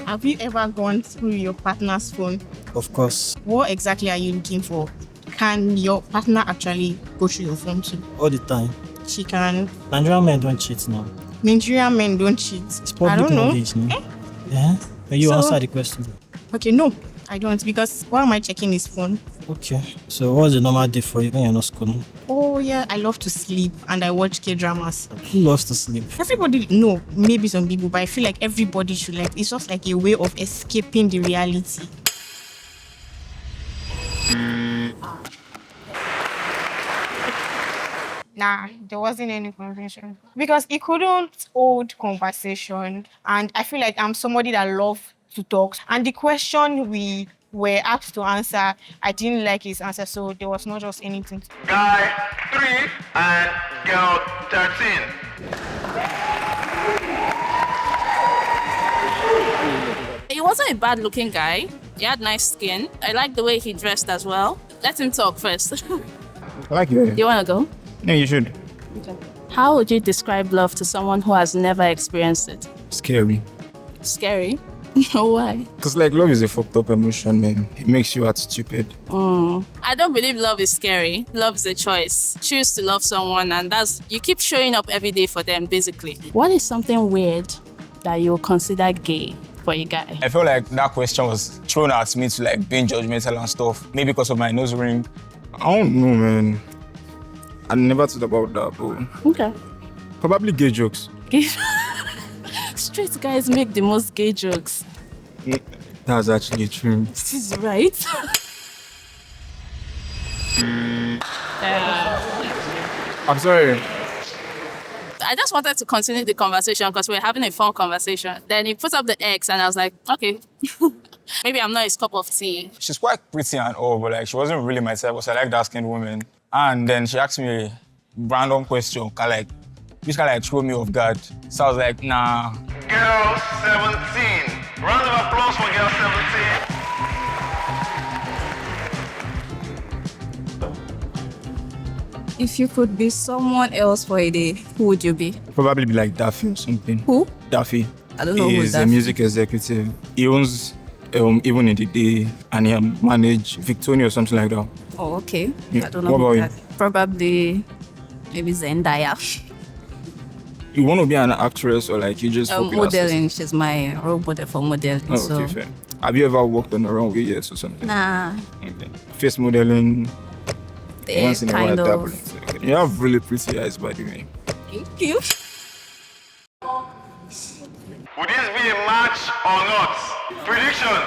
Speaker 9: Have you ever gone through your partner's phone?
Speaker 22: Of course,
Speaker 9: What exactly are you looking for? Can your partner actually go through your phone too?
Speaker 22: all the time.
Speaker 9: She can.
Speaker 22: Nigerian men don't cheat now.
Speaker 9: Nigerian men don't cheat.
Speaker 22: It's
Speaker 9: I
Speaker 22: public
Speaker 9: don't know.
Speaker 22: knowledge, no? Yeah? But you
Speaker 9: So-
Speaker 22: answer the question.
Speaker 9: Okay, no, I don't because why am I checking his phone?
Speaker 22: Okay. So what's the normal day for you when you're not schooling?
Speaker 9: Oh yeah, I love to sleep and I watch K-dramas.
Speaker 22: Who loves to sleep?
Speaker 9: Everybody, no, maybe some people, but I feel like everybody should like. It's just like a way of escaping the reality. Nah, there wasn't any conversation because he couldn't hold conversation, and I feel like I'm somebody that love to talk. And the question we were asked to answer, I didn't like his answer, so there was not just anything.
Speaker 6: Guy 3 and girl 13.
Speaker 3: He wasn't a bad looking guy. He had nice skin. I like the way he dressed as well. Let him talk first.
Speaker 10: I like you.
Speaker 3: You wanna go?
Speaker 10: No, you should.
Speaker 3: How would you describe love to someone who has never experienced it?
Speaker 10: Scary.
Speaker 3: Scary? Why?
Speaker 10: Because like love is a fucked up emotion, man. It makes you act stupid.
Speaker 3: I don't believe love is scary. Love is a choice. Choose to love someone, and you keep showing up every day for them, basically. What is something weird that you would consider gay for a guy?
Speaker 10: I feel like that question was thrown at me to like being judgmental and stuff. Maybe because of my nose ring. I don't know, man. I never thought about that, but
Speaker 3: Okay.
Speaker 10: probably gay jokes.
Speaker 3: Gay. Straight guys make the most gay jokes.
Speaker 10: That's actually true.
Speaker 3: This is right.
Speaker 12: I'm sorry.
Speaker 3: I just wanted to continue the conversation because we're having a fun conversation. Then he put up the X and I was like, okay, maybe I'm not his cup of tea.
Speaker 10: She's quite pretty and all, but like she wasn't really my type, because I like dark-skinned women. And then she asked me a random question, which kind of like threw me off guard. So I was like, nah.
Speaker 6: Girl 17. Round of applause for girl 17.
Speaker 8: If you could be someone else for a day, who would you be?
Speaker 10: Probably be like Daffy or something.
Speaker 8: Who?
Speaker 10: Daffy.
Speaker 8: I don't know who is
Speaker 10: He's a
Speaker 8: Daffy.
Speaker 10: music executive. He owns Even in the Day, and he managed Victoria or something like that.
Speaker 8: Oh, okay.
Speaker 10: Yeah.
Speaker 8: I don't know
Speaker 10: What
Speaker 8: who
Speaker 10: about
Speaker 8: that. Probably maybe Zendaya.
Speaker 10: You want to be an actress or like you just popular
Speaker 8: Modeling. She's my role model for modeling.
Speaker 10: Oh,
Speaker 8: so.
Speaker 10: okay, fair. Have you ever walked on the runway yet or something?
Speaker 8: Nah.
Speaker 10: Okay. Face modeling. Once in a while,
Speaker 8: kind of.
Speaker 10: dabbling. Okay. You have really pretty eyes, by the way.
Speaker 8: Thank you.
Speaker 6: Would this be a match or not? Prediction.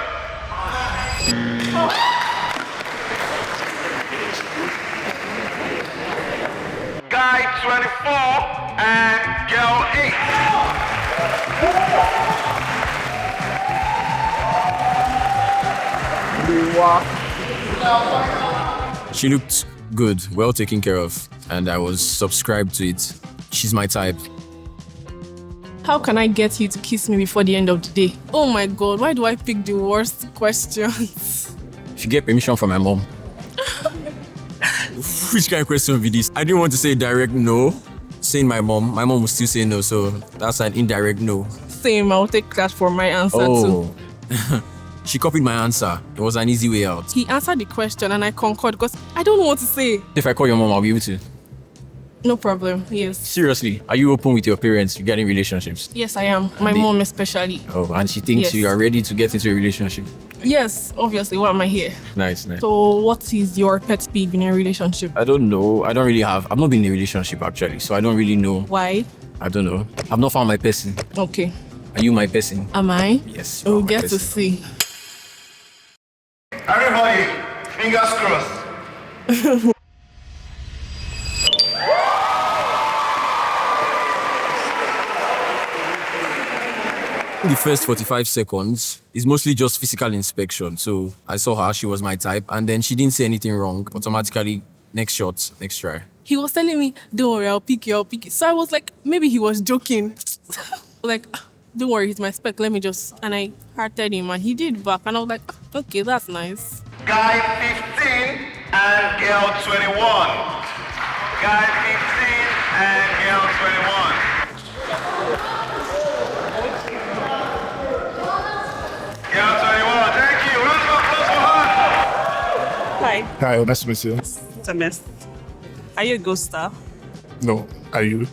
Speaker 6: Guy 24 and girl 8.
Speaker 24: She looked good, well taken care of, and I was subscribed to it. She's my type.
Speaker 1: How can I get you to kiss me before the end of the day? Oh my God, why do I pick the worst questions?
Speaker 24: If you get permission from my mom. Which kind of question would be this? I didn't want to say direct no. Saying my mom will still say no, so that's an indirect no.
Speaker 1: Same, I'll take that for my answer too.
Speaker 24: She copied my answer. It was an easy way out.
Speaker 1: He answered the question and I concurred because I don't know what to say.
Speaker 24: If I call your mom, I'll be able to.
Speaker 1: No problem, yes.
Speaker 24: Seriously, are you open with your parents regarding relationships?
Speaker 1: Yes, I am. My mom especially.
Speaker 24: Oh, and she thinks
Speaker 1: Yes.
Speaker 24: you are ready to get into a relationship.
Speaker 1: Yes, obviously. Why am I here?
Speaker 24: Nice.
Speaker 1: So, what is your pet peeve in a relationship?
Speaker 24: I don't know. I don't really have. I've not been in a relationship actually, so I don't really know.
Speaker 1: Why?
Speaker 24: I don't know. I've not found my person.
Speaker 1: Okay.
Speaker 24: Are you my person?
Speaker 1: Am I?
Speaker 24: Yes.
Speaker 1: We'll get to see.
Speaker 6: Everybody, fingers crossed.
Speaker 24: The first 45 seconds is mostly just physical inspection. So I saw her, she was my type, and then she didn't say anything wrong. Automatically, next shot, next try.
Speaker 1: He was telling me, don't worry, I'll pick you. So I was like, maybe he was joking. Like, don't worry, he's my spec, let me just... And I hearted him and he did back. And I was like, okay, that's nice.
Speaker 6: Guy 15 and girl 21. Guy 15 and girl 21. Girl 21, thank you. Round of applause for her.
Speaker 2: Hi.
Speaker 4: Hi, nice to meet you.
Speaker 2: Thomas. Are you a ghoster?
Speaker 4: No, are you?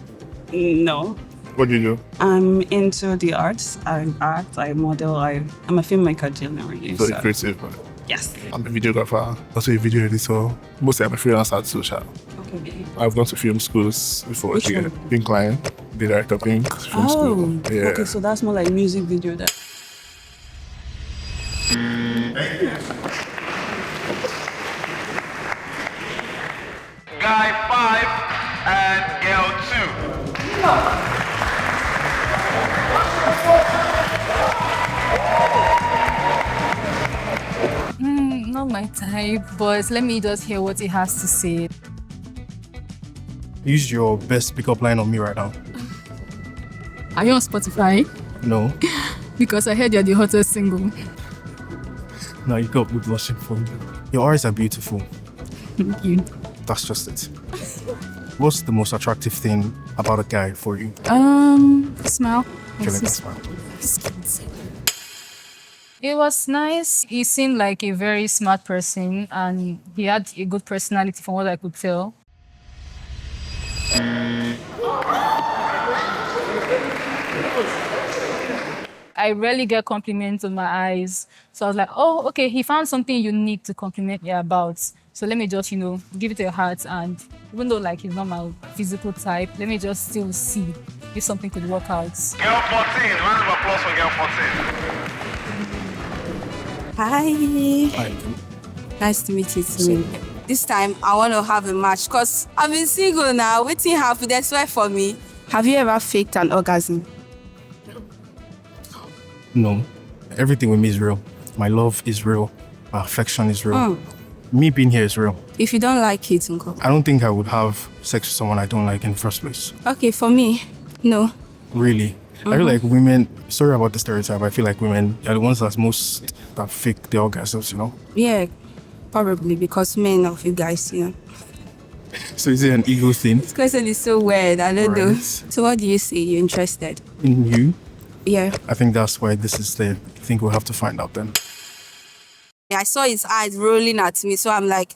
Speaker 2: No.
Speaker 4: What do you do?
Speaker 2: I'm into the arts. I act, I model, I'm a filmmaker generally.
Speaker 4: Very creative, man.
Speaker 2: Yes.
Speaker 4: I'm a videographer, also a video editor. Mostly I'm a freelancer at social.
Speaker 2: Okay.
Speaker 4: I've gone to film schools before.
Speaker 2: Which one?
Speaker 4: Pink Line, the director of Pink Film School. Yeah.
Speaker 2: Okay, so that's more like music video then.
Speaker 6: Guy 5 and girl 2.
Speaker 8: Not my type, but let me just hear what he has to say.
Speaker 12: Use your best pickup line on me right now.
Speaker 8: Are you on Spotify?
Speaker 12: No.
Speaker 8: Because I heard you're the hottest single.
Speaker 12: No, you got me blushing for me. Your eyes are beautiful.
Speaker 8: Thank you.
Speaker 12: That's just it. What's the most attractive thing about a guy for you?
Speaker 8: Smile.
Speaker 12: Kelvin, that smile.
Speaker 8: It was nice. He seemed like a very smart person and he had a good personality from what I could tell. I rarely get compliments on my eyes. So I was like, oh, okay, he found something unique to compliment me about. So let me just, give it a heart. And even though like he's not my physical type, let me just still see if something could work out.
Speaker 6: Girl 14, round of applause for girl 14.
Speaker 18: Hi.
Speaker 12: Hi.
Speaker 18: Nice to meet you too. This time I want to have a match because I've been single now. Waiting happy, that's why for me. Have you ever faked an orgasm?
Speaker 12: No. Everything with me is real. My love is real. My affection is real. Me being here is real.
Speaker 18: If you don't like it, Uncle.
Speaker 12: I don't think I would have sex with someone I don't like in the first place.
Speaker 18: Okay, for me, no.
Speaker 12: Really? I feel like women, sorry about the stereotype, I feel like women are the ones that fake the orgasms,
Speaker 18: Yeah, probably because men of you guys,
Speaker 12: So is it an ego thing?
Speaker 18: This question is so weird, I don't know. So what do you say? You're interested?
Speaker 12: In you?
Speaker 18: Yeah.
Speaker 12: I think that's why this is there. I think we'll have to find out then.
Speaker 18: I saw his eyes rolling at me, so I'm like,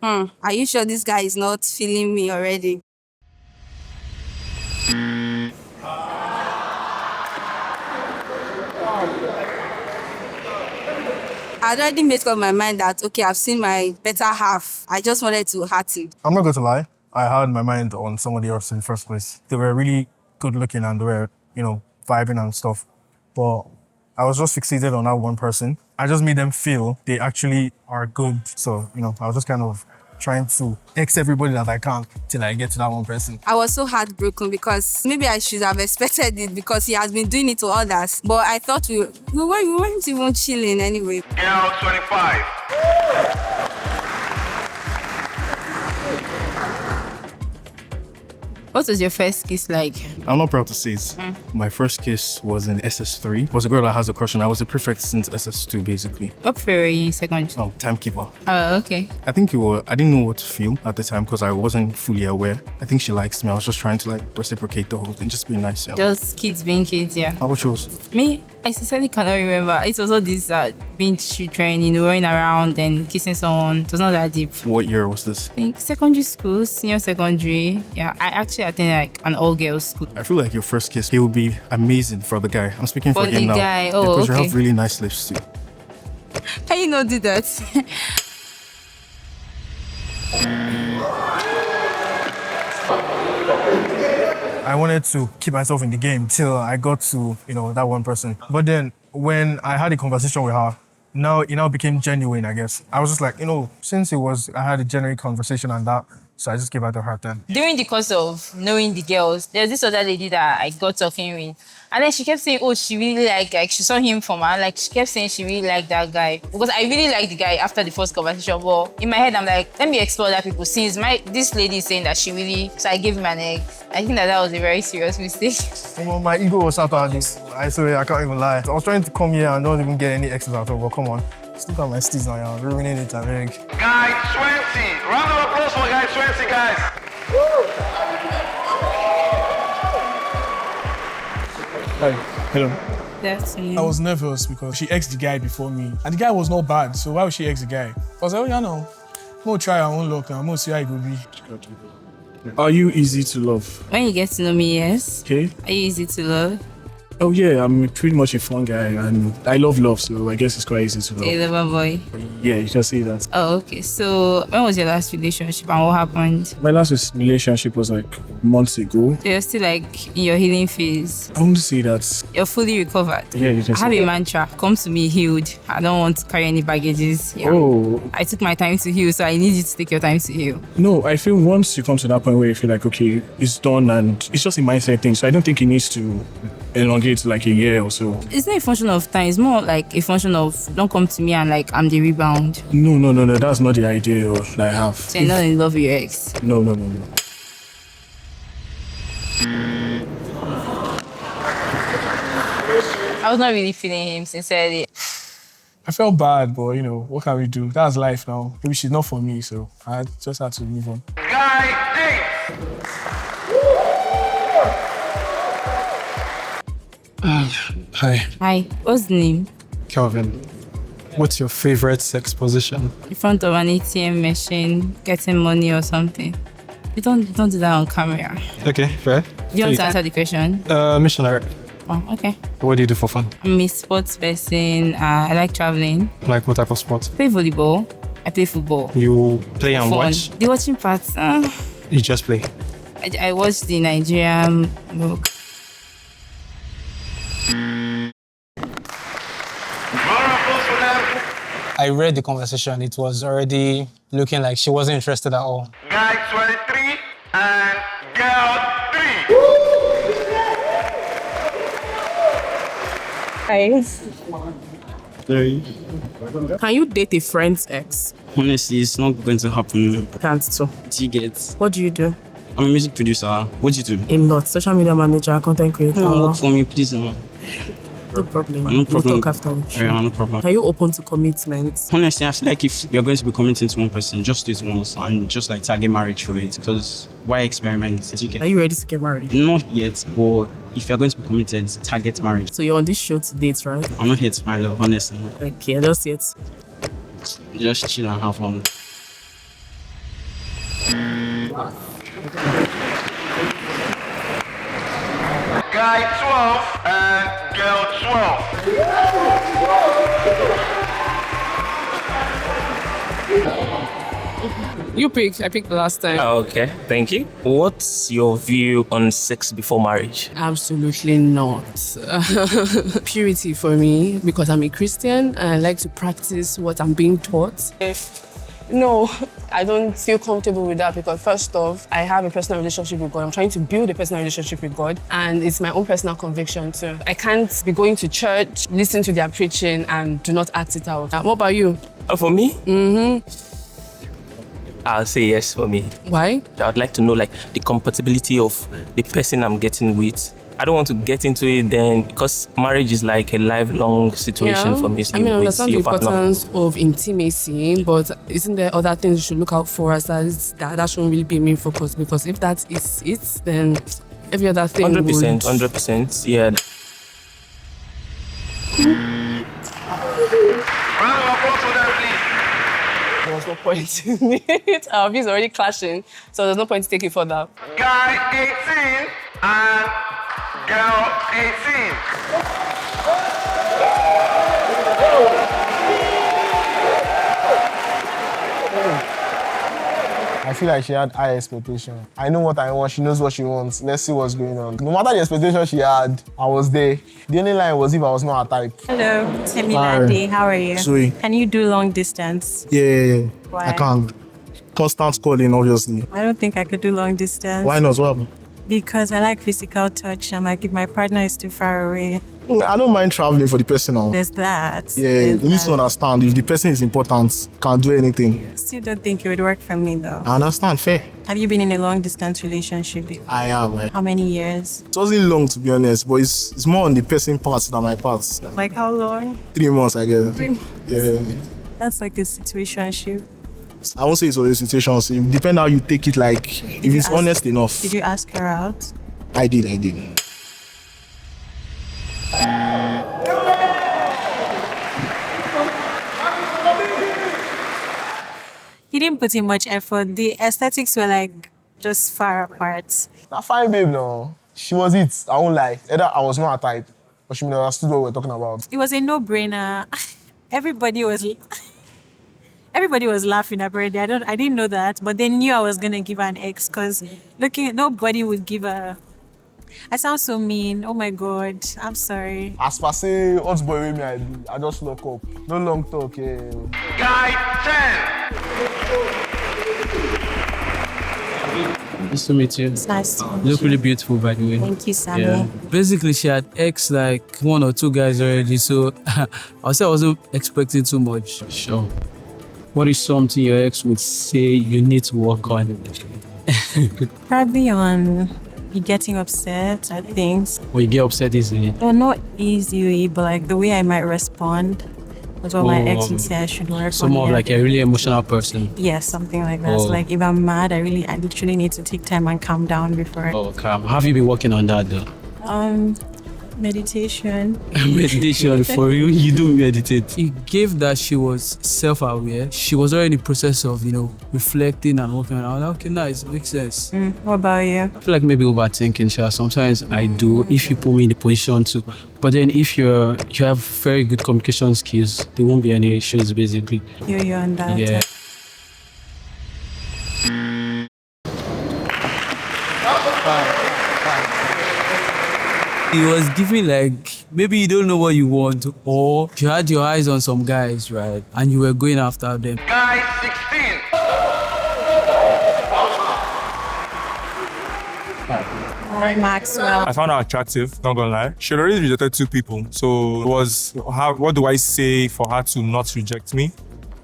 Speaker 18: are you sure this guy is not feeling me already? I already made up my mind that, okay, I've seen my better half. I just wanted to hurt him.
Speaker 4: I'm not going to lie. I had my mind on somebody else in the first place. They were really good looking and they were, vibing and stuff. But I was just fixated on that one person. I just made them feel they actually are good. So, I was just kind of trying to X everybody that I can till I get to that one person.
Speaker 18: I was so heartbroken because maybe I should have expected it because he has been doing it to others. But I thought we weren't even chilling anyway.
Speaker 6: Girl 25.
Speaker 3: What was your first kiss like?
Speaker 12: I'm not proud to say it. My first kiss was in SS3. It was a girl that has a crush on. I was a prefect since SS2, basically.
Speaker 3: What were you in secondary?
Speaker 12: Oh, timekeeper.
Speaker 3: Oh, okay.
Speaker 12: I think I didn't know what to feel at the time because I wasn't fully aware. I think she likes me. I was just trying to reciprocate the whole thing, just be nice.
Speaker 3: Just kids being kids, yeah.
Speaker 12: How about yours?
Speaker 3: Me, I sincerely cannot remember. It was all this being children, running around and kissing someone. It was not that deep.
Speaker 12: What year was this?
Speaker 3: I think secondary school, senior secondary. Yeah, I actually attended an all-girls school.
Speaker 12: I feel like your first kiss, it would be amazing for the guy. I'm speaking for him now.
Speaker 3: For the guy, oh,
Speaker 12: because
Speaker 3: okay.
Speaker 12: you have really nice lips too.
Speaker 18: Can you not do that?
Speaker 4: I wanted to keep myself in the game till I got to, that one person. But then when I had a conversation with her, now it now became genuine, I guess. I was just like, since I had a genuine conversation and that, so I just gave her the heart then.
Speaker 3: During the course of knowing the girls, there's this other lady that I got talking with. And then she kept saying, oh, she really like she saw him from her. Like, she kept saying she really liked that guy. Because I really liked the guy after the first conversation. But in my head, I'm like, let me explore that people. Since this lady is saying that she really, so I gave him an egg. I think that was a very serious mistake.
Speaker 4: Well, my ego was out on this. I swear, I can't even lie. I was trying to come here and not even get any exes at all, but come on. Just look at my steez now, I'm ruining it, I think.
Speaker 6: Guy 20. Round of applause for guy 20, guys.
Speaker 12: Hi. Hello.
Speaker 3: That's me.
Speaker 12: I was nervous because she ex the guy before me. And the guy was not bad, so why would she ex the guy? I was like, oh, yeah, no. I'm gonna try our own luck and I'm gonna see how it will be. Are you easy to love?
Speaker 3: When you get to know me, yes.
Speaker 12: Okay.
Speaker 3: Are you easy to love?
Speaker 12: Oh yeah, I'm pretty much a fun guy and I love love, so I guess it's quite easy to love.
Speaker 3: A lover boy.
Speaker 12: Yeah, you can say that.
Speaker 3: Oh, okay. So when was your last relationship and what happened?
Speaker 12: My last relationship was like months ago.
Speaker 3: So you're still like in your healing phase.
Speaker 12: I won't say that.
Speaker 3: You're fully recovered.
Speaker 12: Yeah, you can
Speaker 3: I have
Speaker 12: say
Speaker 3: a
Speaker 12: that.
Speaker 3: mantra. Come to me healed. I don't want to carry any baggages. Yeah.
Speaker 12: Oh.
Speaker 3: I took my time to heal, so I need you to take your time to heal.
Speaker 12: No, I feel once you come to that point where you feel like, okay, it's done and it's just a mindset thing, so I don't think it needs to elongate like a year or so.
Speaker 3: It's not a function of time. It's more like a function of don't come to me and like I'm the rebound.
Speaker 12: No, that's not the idea that I have.
Speaker 3: So you're not in love with your ex.
Speaker 12: No.
Speaker 3: I was not really feeling him, sincerely.
Speaker 12: I felt bad, but what can we do? That's life now. Maybe she's not for me, so I just had to move on.
Speaker 6: Guy 8.
Speaker 12: Hi.
Speaker 3: Hi. What's the name?
Speaker 12: Kelvin. What's your favorite sex position?
Speaker 3: In front of an ATM machine, getting money or something. You don't do that on camera.
Speaker 12: Okay, fair.
Speaker 3: You want to answer the question?
Speaker 12: Missionary.
Speaker 3: Oh, okay.
Speaker 12: What do you do for fun?
Speaker 3: I'm a sports person. I like traveling.
Speaker 12: Like what type of sport?
Speaker 3: I play volleyball. I play football.
Speaker 12: You play and
Speaker 3: Fun.
Speaker 12: watch?
Speaker 3: The watching part.
Speaker 12: You just play.
Speaker 3: I watched the Nigerian book.
Speaker 5: I read the conversation. It was already looking like she wasn't interested at all.
Speaker 6: Guy 23 and girl 3.
Speaker 14: Can you date a friend's ex?
Speaker 11: Honestly, it's not going to happen.
Speaker 14: Can't so.
Speaker 11: Do you get?
Speaker 14: What do you do?
Speaker 11: I'm a music producer. What do you do?
Speaker 14: I'm not. Social media manager, content creator.
Speaker 11: No, work for me, please.
Speaker 14: No problem.
Speaker 11: No problem.
Speaker 14: We'll talk afterwards.
Speaker 11: Yeah, no problem.
Speaker 14: Are you open to commitment?
Speaker 11: Honestly, I feel like if you're going to be committing to one person, just do it once and just like target marriage for it. Because why experiment? Do you get?
Speaker 14: Are you ready to get married?
Speaker 11: Not yet, but if you're going to be committed, target marriage.
Speaker 14: So you're on this show to date, right?
Speaker 11: I'm not here to marry love, honestly.
Speaker 14: Okay, just yet.
Speaker 11: Just chill and have fun.
Speaker 6: Guy 12 and girl 12.
Speaker 14: You pick. I picked the last time.
Speaker 15: Okay, thank you. What's your view on sex before marriage?
Speaker 14: Absolutely not. Purity for me, because I'm a Christian and I like to practice what I'm being taught. No, I don't feel comfortable with that because first off, I have a personal relationship with God. I'm trying to build a personal relationship with God and it's my own personal conviction too. I can't be going to church, listen to their preaching and do not act it out. What about you?
Speaker 15: For me? I'll say yes for me.
Speaker 14: Why?
Speaker 15: I'd like to know like the compatibility of the person I'm getting with. I don't want to get into it then because marriage is like a lifelong situation for me. So
Speaker 14: I mean, I
Speaker 15: with
Speaker 14: understand the
Speaker 15: your partner.
Speaker 14: importance of intimacy, but isn't there other things you should look out for as that shouldn't really be a main focus? Because if that is it, then every other thing
Speaker 15: 100%, 100%, yeah.
Speaker 14: There was no point in it. Our views are already clashing, so there's no point to take it further.
Speaker 6: Guy 18 and girl 18.
Speaker 7: I feel like she had high expectation. I know what I want, she knows what she wants. Let's see what's going on. No matter the expectation she had, I was there. The only line was if I was not her type.
Speaker 16: Hello, Timi. How are you?
Speaker 7: Sweet.
Speaker 16: Can you do long distance?
Speaker 7: Yeah.
Speaker 16: Why?
Speaker 7: I can't. Constant calling, obviously.
Speaker 16: I don't think I could do long distance.
Speaker 7: Why not? What happened?
Speaker 16: Because I like physical touch, and like if my partner is too far away,
Speaker 7: I don't mind traveling for the personal.
Speaker 16: there's that.
Speaker 7: Yeah, you need to understand if the person is important, can't do anything.
Speaker 16: Still don't think it would work for me though.
Speaker 7: I understand, fair.
Speaker 16: Have you been in a long distance relationship?
Speaker 7: I have.
Speaker 16: How many years?
Speaker 7: It wasn't long to be honest, but it's more on the person part than my part.
Speaker 16: Like how long?
Speaker 7: 3 months, I guess.
Speaker 16: 3 months.
Speaker 7: Yeah.
Speaker 16: That's like a situationship.
Speaker 7: I won't say it's always a situation. So it depends how you take it. Like if it's honest enough.
Speaker 16: Did you ask her out?
Speaker 7: I did.
Speaker 16: He didn't put in much effort. The aesthetics were like just far apart.
Speaker 7: Not fine, babe. No, she was it. I won't lie. Either I was not her type, or she understood what we're talking about.
Speaker 16: It was a no-brainer. Everybody was laughing at birthday. I didn't know that, but they knew I was gonna give her an X because nobody would give her. I sound so mean. Oh my God. I'm sorry.
Speaker 7: As per say, what's boy with me? I just lock up. No long talk. Yeah.
Speaker 6: Guy 10.
Speaker 11: Nice to meet you.
Speaker 16: It's nice to meet
Speaker 11: You look really beautiful, by the way.
Speaker 16: Thank you, Sammy.
Speaker 22: Basically, she had ex like 1 or 2 guys already, so I'll say I wasn't expecting too much.
Speaker 11: Sure. What is something your ex would say you need to work on?
Speaker 16: Probably on you getting upset at things.
Speaker 11: When you get upset easily.
Speaker 16: Well, not easily, but like the way I might respond. That's what my ex would say I should work
Speaker 11: So
Speaker 16: on.
Speaker 11: more of like a really emotional person.
Speaker 16: Yes, something like that. So like if I'm mad, I literally need to take time and calm down before.
Speaker 11: Oh, calm. Have you been working on that though?
Speaker 16: Meditation.
Speaker 22: Meditation for you? You do meditate. It gave that she was self-aware. She was already in the process of, reflecting and working on it. I was like, okay, nice, makes sense.
Speaker 16: What about you?
Speaker 11: I feel like maybe overthinking, sure. Sometimes I do if you put me in the position to. But then if you have very good communication skills, there won't be any issues basically.
Speaker 16: You're on that.
Speaker 11: Yeah.
Speaker 22: It was giving like, maybe you don't know what you want, or you had your eyes on some guys, right? And you were going after them.
Speaker 6: Guy 16.
Speaker 16: Maxwell.
Speaker 10: I found her attractive, not gonna lie. She had already rejected 2 people. So it was, what do I say for her to not reject me?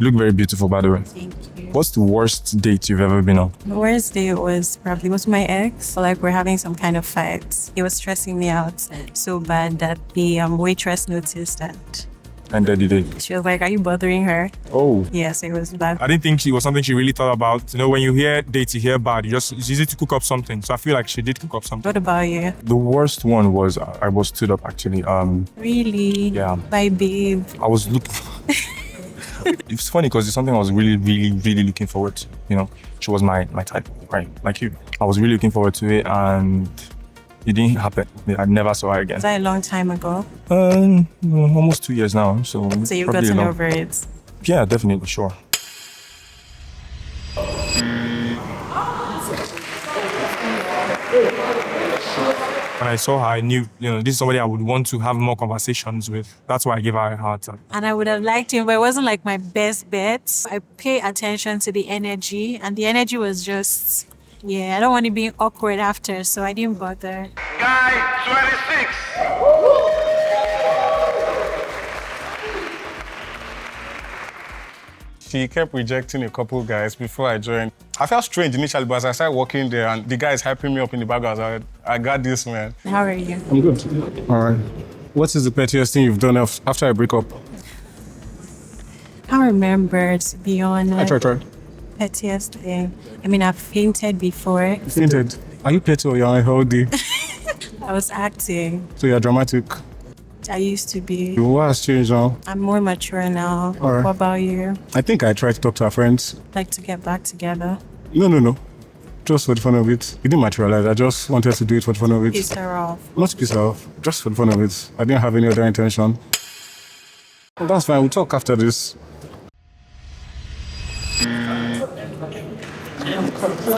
Speaker 10: You look very beautiful, by the way.
Speaker 16: Thank you.
Speaker 10: What's the worst date you've ever been on?
Speaker 16: The worst day was probably with my ex. Like we're having some kind of fight. He was stressing me out so bad that the waitress noticed that.
Speaker 10: And then you did.
Speaker 16: She was like, "Are you bothering her?"
Speaker 10: Oh.
Speaker 16: Yes, it was bad.
Speaker 10: I didn't think it was something she really thought about. When you hear date, you hear bad. It's easy to cook up something. So I feel like she did cook up something.
Speaker 16: What about you?
Speaker 10: The worst one was I was stood up actually.
Speaker 16: Really?
Speaker 10: Yeah.
Speaker 16: Bye, babe.
Speaker 10: I was looking. It's funny because it's something I was really, really, really looking forward to. She was my type, right? Like you. I was really looking forward to it, and it didn't happen. I never saw her again.
Speaker 16: Was that a long time ago?
Speaker 10: Almost 2 years now. So
Speaker 16: you've
Speaker 10: probably
Speaker 16: gotten over it?
Speaker 10: Yeah, definitely, sure. When I saw her, I knew, this is somebody I would want to have more conversations with. That's why I gave her a heart.
Speaker 16: And I would have liked him, but it wasn't like my best bet. I pay attention to the energy, and the energy was just, I don't want to be awkward after, so I didn't bother.
Speaker 6: Guy 26.
Speaker 10: She kept rejecting a couple guys before I joined. I felt strange initially, but as I started working there and the guy is hyping me up in the background, I was like, I got this, man.
Speaker 16: How are you?
Speaker 10: I'm good. All right. What is the pettiest thing you've done after I break up?
Speaker 16: I can't remember, to be honest.
Speaker 10: Try.
Speaker 16: Pettiest thing. I mean, I've fainted before.
Speaker 10: Fainted? Are you petty or you're healthy?
Speaker 16: I was acting.
Speaker 10: So you're dramatic?
Speaker 16: I used to be.
Speaker 10: What has changed now?
Speaker 16: I'm more mature now.
Speaker 10: All right.
Speaker 16: What about you?
Speaker 10: I think I tried to talk to her friends.
Speaker 16: Like to get back together?
Speaker 10: No. Just for the fun of it. It didn't materialize. I just wanted to do it for the fun of it.
Speaker 16: Piss her off.
Speaker 10: Not piss her off. Just for the fun of it. I didn't have any other intention. That's fine. We'll talk after this.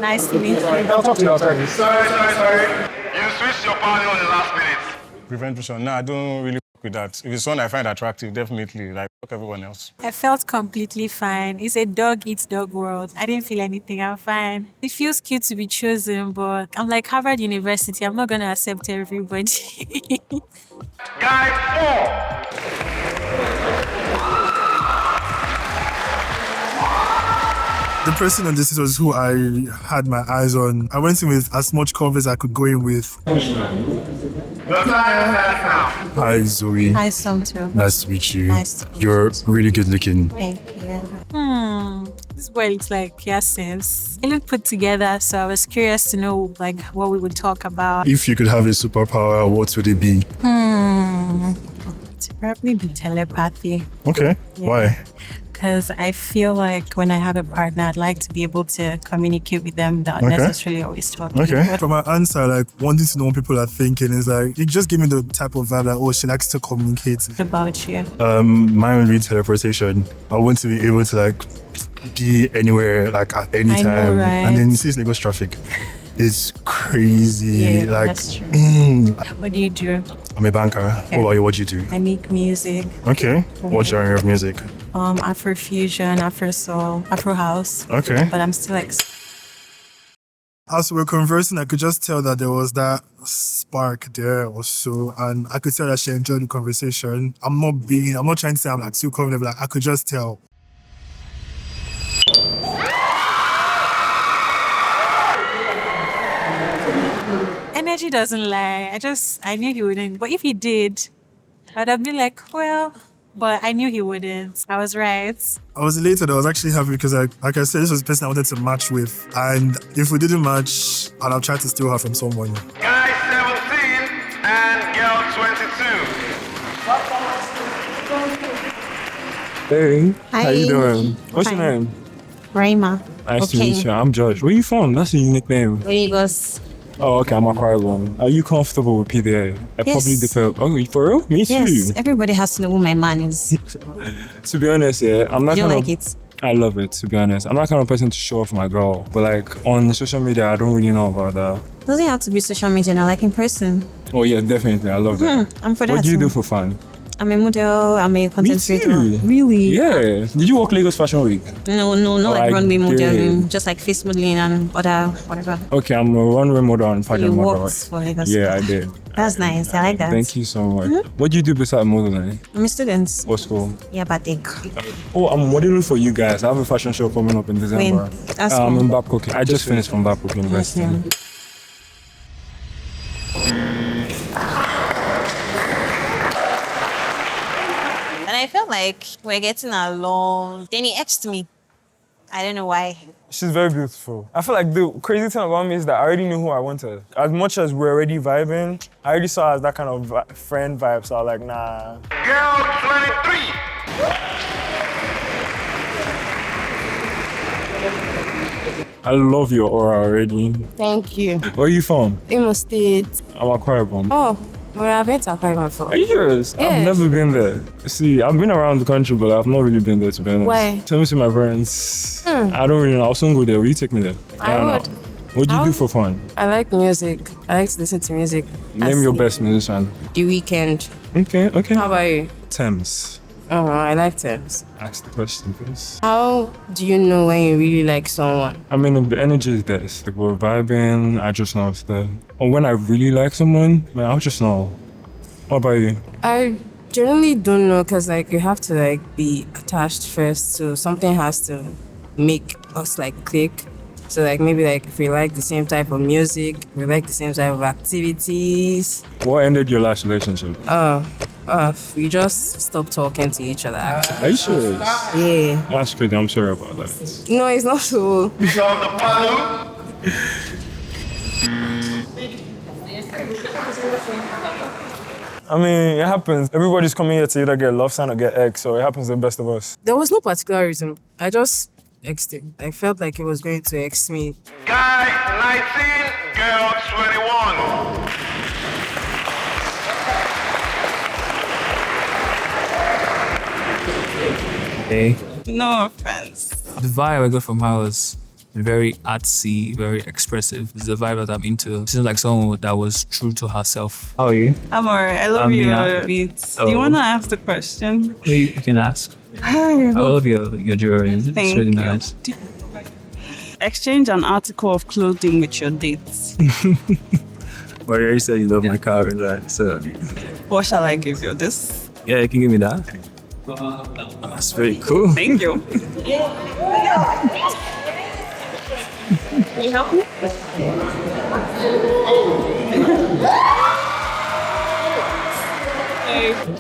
Speaker 16: Nice to meet you.
Speaker 6: I'll talk to you outside. Sorry. You switched your partner in the last minute.
Speaker 4: Prevention. No, I don't really fuck with that. If it's someone I find attractive, definitely, like, fuck everyone else.
Speaker 16: I felt completely fine. It's a dog eats dog world. I didn't feel anything. I'm fine. It feels cute to be chosen, but I'm like Harvard University. I'm not gonna accept everybody.
Speaker 6: Guy 4.
Speaker 4: The person on this was who I had my eyes on. I went in with as much confidence I could go in with.
Speaker 6: The time has now.
Speaker 4: Hi, Zoe.
Speaker 16: Hi, Somto.
Speaker 4: Nice to meet you.
Speaker 16: Nice to meet
Speaker 4: You're really good looking.
Speaker 16: Thank you. This boy looks like he has sense. He looked put together, so I was curious to know like what we would talk about.
Speaker 4: If you could have a superpower, what would it be?
Speaker 16: It's probably be telepathy.
Speaker 4: Okay.
Speaker 16: Yeah.
Speaker 4: Why?
Speaker 16: Because I feel like when I have a partner, I'd like to be able to communicate with them without
Speaker 4: Okay.
Speaker 16: necessarily always talking.
Speaker 4: Okay. From my answer, like wanting to know what people are thinking is like, you just give me the type of vibe that, oh, she likes to communicate.
Speaker 16: What about you?
Speaker 4: Mine would be teleportation. I want to be able to like be anywhere, like at any
Speaker 16: I know,
Speaker 4: time.
Speaker 16: right?
Speaker 4: And then you see Lagos traffic. It's crazy.
Speaker 16: Yeah,
Speaker 4: like,
Speaker 16: that's true. What do you do?
Speaker 4: I'm a banker.
Speaker 16: Okay.
Speaker 4: What about you? What do you do?
Speaker 16: I make music.
Speaker 4: Okay. What genre of music?
Speaker 16: Afrofusion, Afro soul, Afro house.
Speaker 4: Okay.
Speaker 16: But I'm still like.
Speaker 4: As we were conversing, I could just tell that there was that spark there or so, and I could tell that she enjoyed the conversation. I'm not trying to say I'm like too confident, but like I could just tell.
Speaker 16: Energy doesn't lie. I knew he wouldn't. But if he did, I'd have been like, well, but I knew he wouldn't. I was right.
Speaker 4: I was elated. I was actually happy because, like I said, this was the person I wanted to match with. And if we didn't match, I'd have tried to steal her from someone.
Speaker 6: Guy 17 and girl 22.
Speaker 17: Hey,
Speaker 16: Hi.
Speaker 17: how you doing? What's your
Speaker 16: Hi.
Speaker 17: name?
Speaker 16: Raima.
Speaker 17: Nice to meet you. I'm Josh. Where you from? That's a unique name.
Speaker 16: Lagos.
Speaker 17: Oh, okay. I'm a one. Are you comfortable with PDA? I
Speaker 16: Yes.
Speaker 17: probably develop. Oh, for real? Me
Speaker 16: Yes,
Speaker 17: too.
Speaker 16: everybody has to know who my man is.
Speaker 17: To be honest, yeah, I'm not
Speaker 16: You
Speaker 17: kind
Speaker 16: like
Speaker 17: of.
Speaker 16: it?
Speaker 17: I love it. To be honest, I'm not kind of person to show off my girl, but like on social media, I don't really know about that.
Speaker 16: Doesn't have to be social media now, like in person.
Speaker 17: Oh yeah, definitely. I love that.
Speaker 16: I'm for that.
Speaker 17: What do you
Speaker 16: too.
Speaker 17: do for fun?
Speaker 16: I'm a model, I'm a content
Speaker 17: Me
Speaker 16: creator.
Speaker 17: too.
Speaker 16: Really?
Speaker 17: Yeah. Did you work Lagos Fashion Week?
Speaker 16: No, not like
Speaker 17: Like
Speaker 16: runway modeling,
Speaker 17: did.
Speaker 16: just like face modeling and other whatever.
Speaker 17: Okay, I'm a runway model and pageant
Speaker 16: You
Speaker 17: model.
Speaker 16: worked for Lagos.
Speaker 17: Yeah, I did.
Speaker 16: That's nice. I like that.
Speaker 17: Thank you so much. What do you do besides modeling?
Speaker 16: I'm a student.
Speaker 17: What school?
Speaker 16: Yeah, but think.
Speaker 17: Oh, I'm modeling for you guys. I have a fashion show coming up in December.
Speaker 16: When? That's
Speaker 17: I'm
Speaker 16: cool.
Speaker 17: in Babcock. I just finished from Babcock University.
Speaker 16: Okay. And I felt like we're getting along. Then he asked me. I don't know why.
Speaker 17: She's very beautiful. I feel like the crazy thing about me is that I already knew who I wanted. As much as we're already vibing, I already saw her as that kind of friend vibe, so I was like, nah.
Speaker 6: Girl 23.
Speaker 17: I love your aura already.
Speaker 14: Thank you.
Speaker 17: Where are you from?
Speaker 14: Imo State.
Speaker 17: I'm Aquarium.
Speaker 14: Oh, well, I've been to Aquarium before.
Speaker 17: Are you serious?
Speaker 14: Yeah.
Speaker 17: I've never been there. See, I've been around the country, but I've not really been there, to be honest.
Speaker 14: Why?
Speaker 17: Tell me to my parents.
Speaker 14: Hmm.
Speaker 17: I don't really know. I'll soon go there. Will you take me there?
Speaker 14: I
Speaker 17: don't
Speaker 14: would.
Speaker 17: know. What do you do for fun?
Speaker 14: I like music. I like to listen to music.
Speaker 17: Name your best musician.
Speaker 14: The Weeknd.
Speaker 17: Okay.
Speaker 14: How about you?
Speaker 17: Thames.
Speaker 14: Oh, I like Thames.
Speaker 17: Ask the question, please.
Speaker 14: How do you know when you really like someone?
Speaker 17: I mean, the energy is there. It's like we're vibing. I just know it's there. Or when I really like someone, man, I'll just know. What about you?
Speaker 14: I generally don't know because like you have to like be attached first, so something has to make us like click. So like maybe like if we like the same type of music, we like the same type of activities.
Speaker 17: What ended your last relationship?
Speaker 14: We just stopped talking to each other. Actually.
Speaker 17: Are you sure?
Speaker 14: Yeah.
Speaker 17: That's crazy. I'm sorry about that.
Speaker 14: No, it's not so.
Speaker 17: I mean, it happens. Everybody's coming here to either get love sign or get X, so it happens to the best of us.
Speaker 14: There was no particular reason. I just X'd him. I felt like he was going to X me.
Speaker 6: Guy 19, girl 21.
Speaker 17: Hey.
Speaker 2: No offense.
Speaker 13: The vibe I got from her was very artsy, very expressive. It's the vibe that I'm into. She's like someone that was true to herself. How are you?
Speaker 2: I'm alright. I love your beats. Do you
Speaker 13: Oh.
Speaker 2: wanna ask the question?
Speaker 13: You can ask.
Speaker 2: Hi.
Speaker 13: I love your jewelry. It's
Speaker 2: Thank
Speaker 13: really
Speaker 2: you.
Speaker 13: nice.
Speaker 2: Exchange an article of clothing with your dates.
Speaker 13: But you already said you love my car, right? So
Speaker 2: What shall I give you? This?
Speaker 13: yeah, you can give me that. That's very cool.
Speaker 2: Thank you. Can you help me?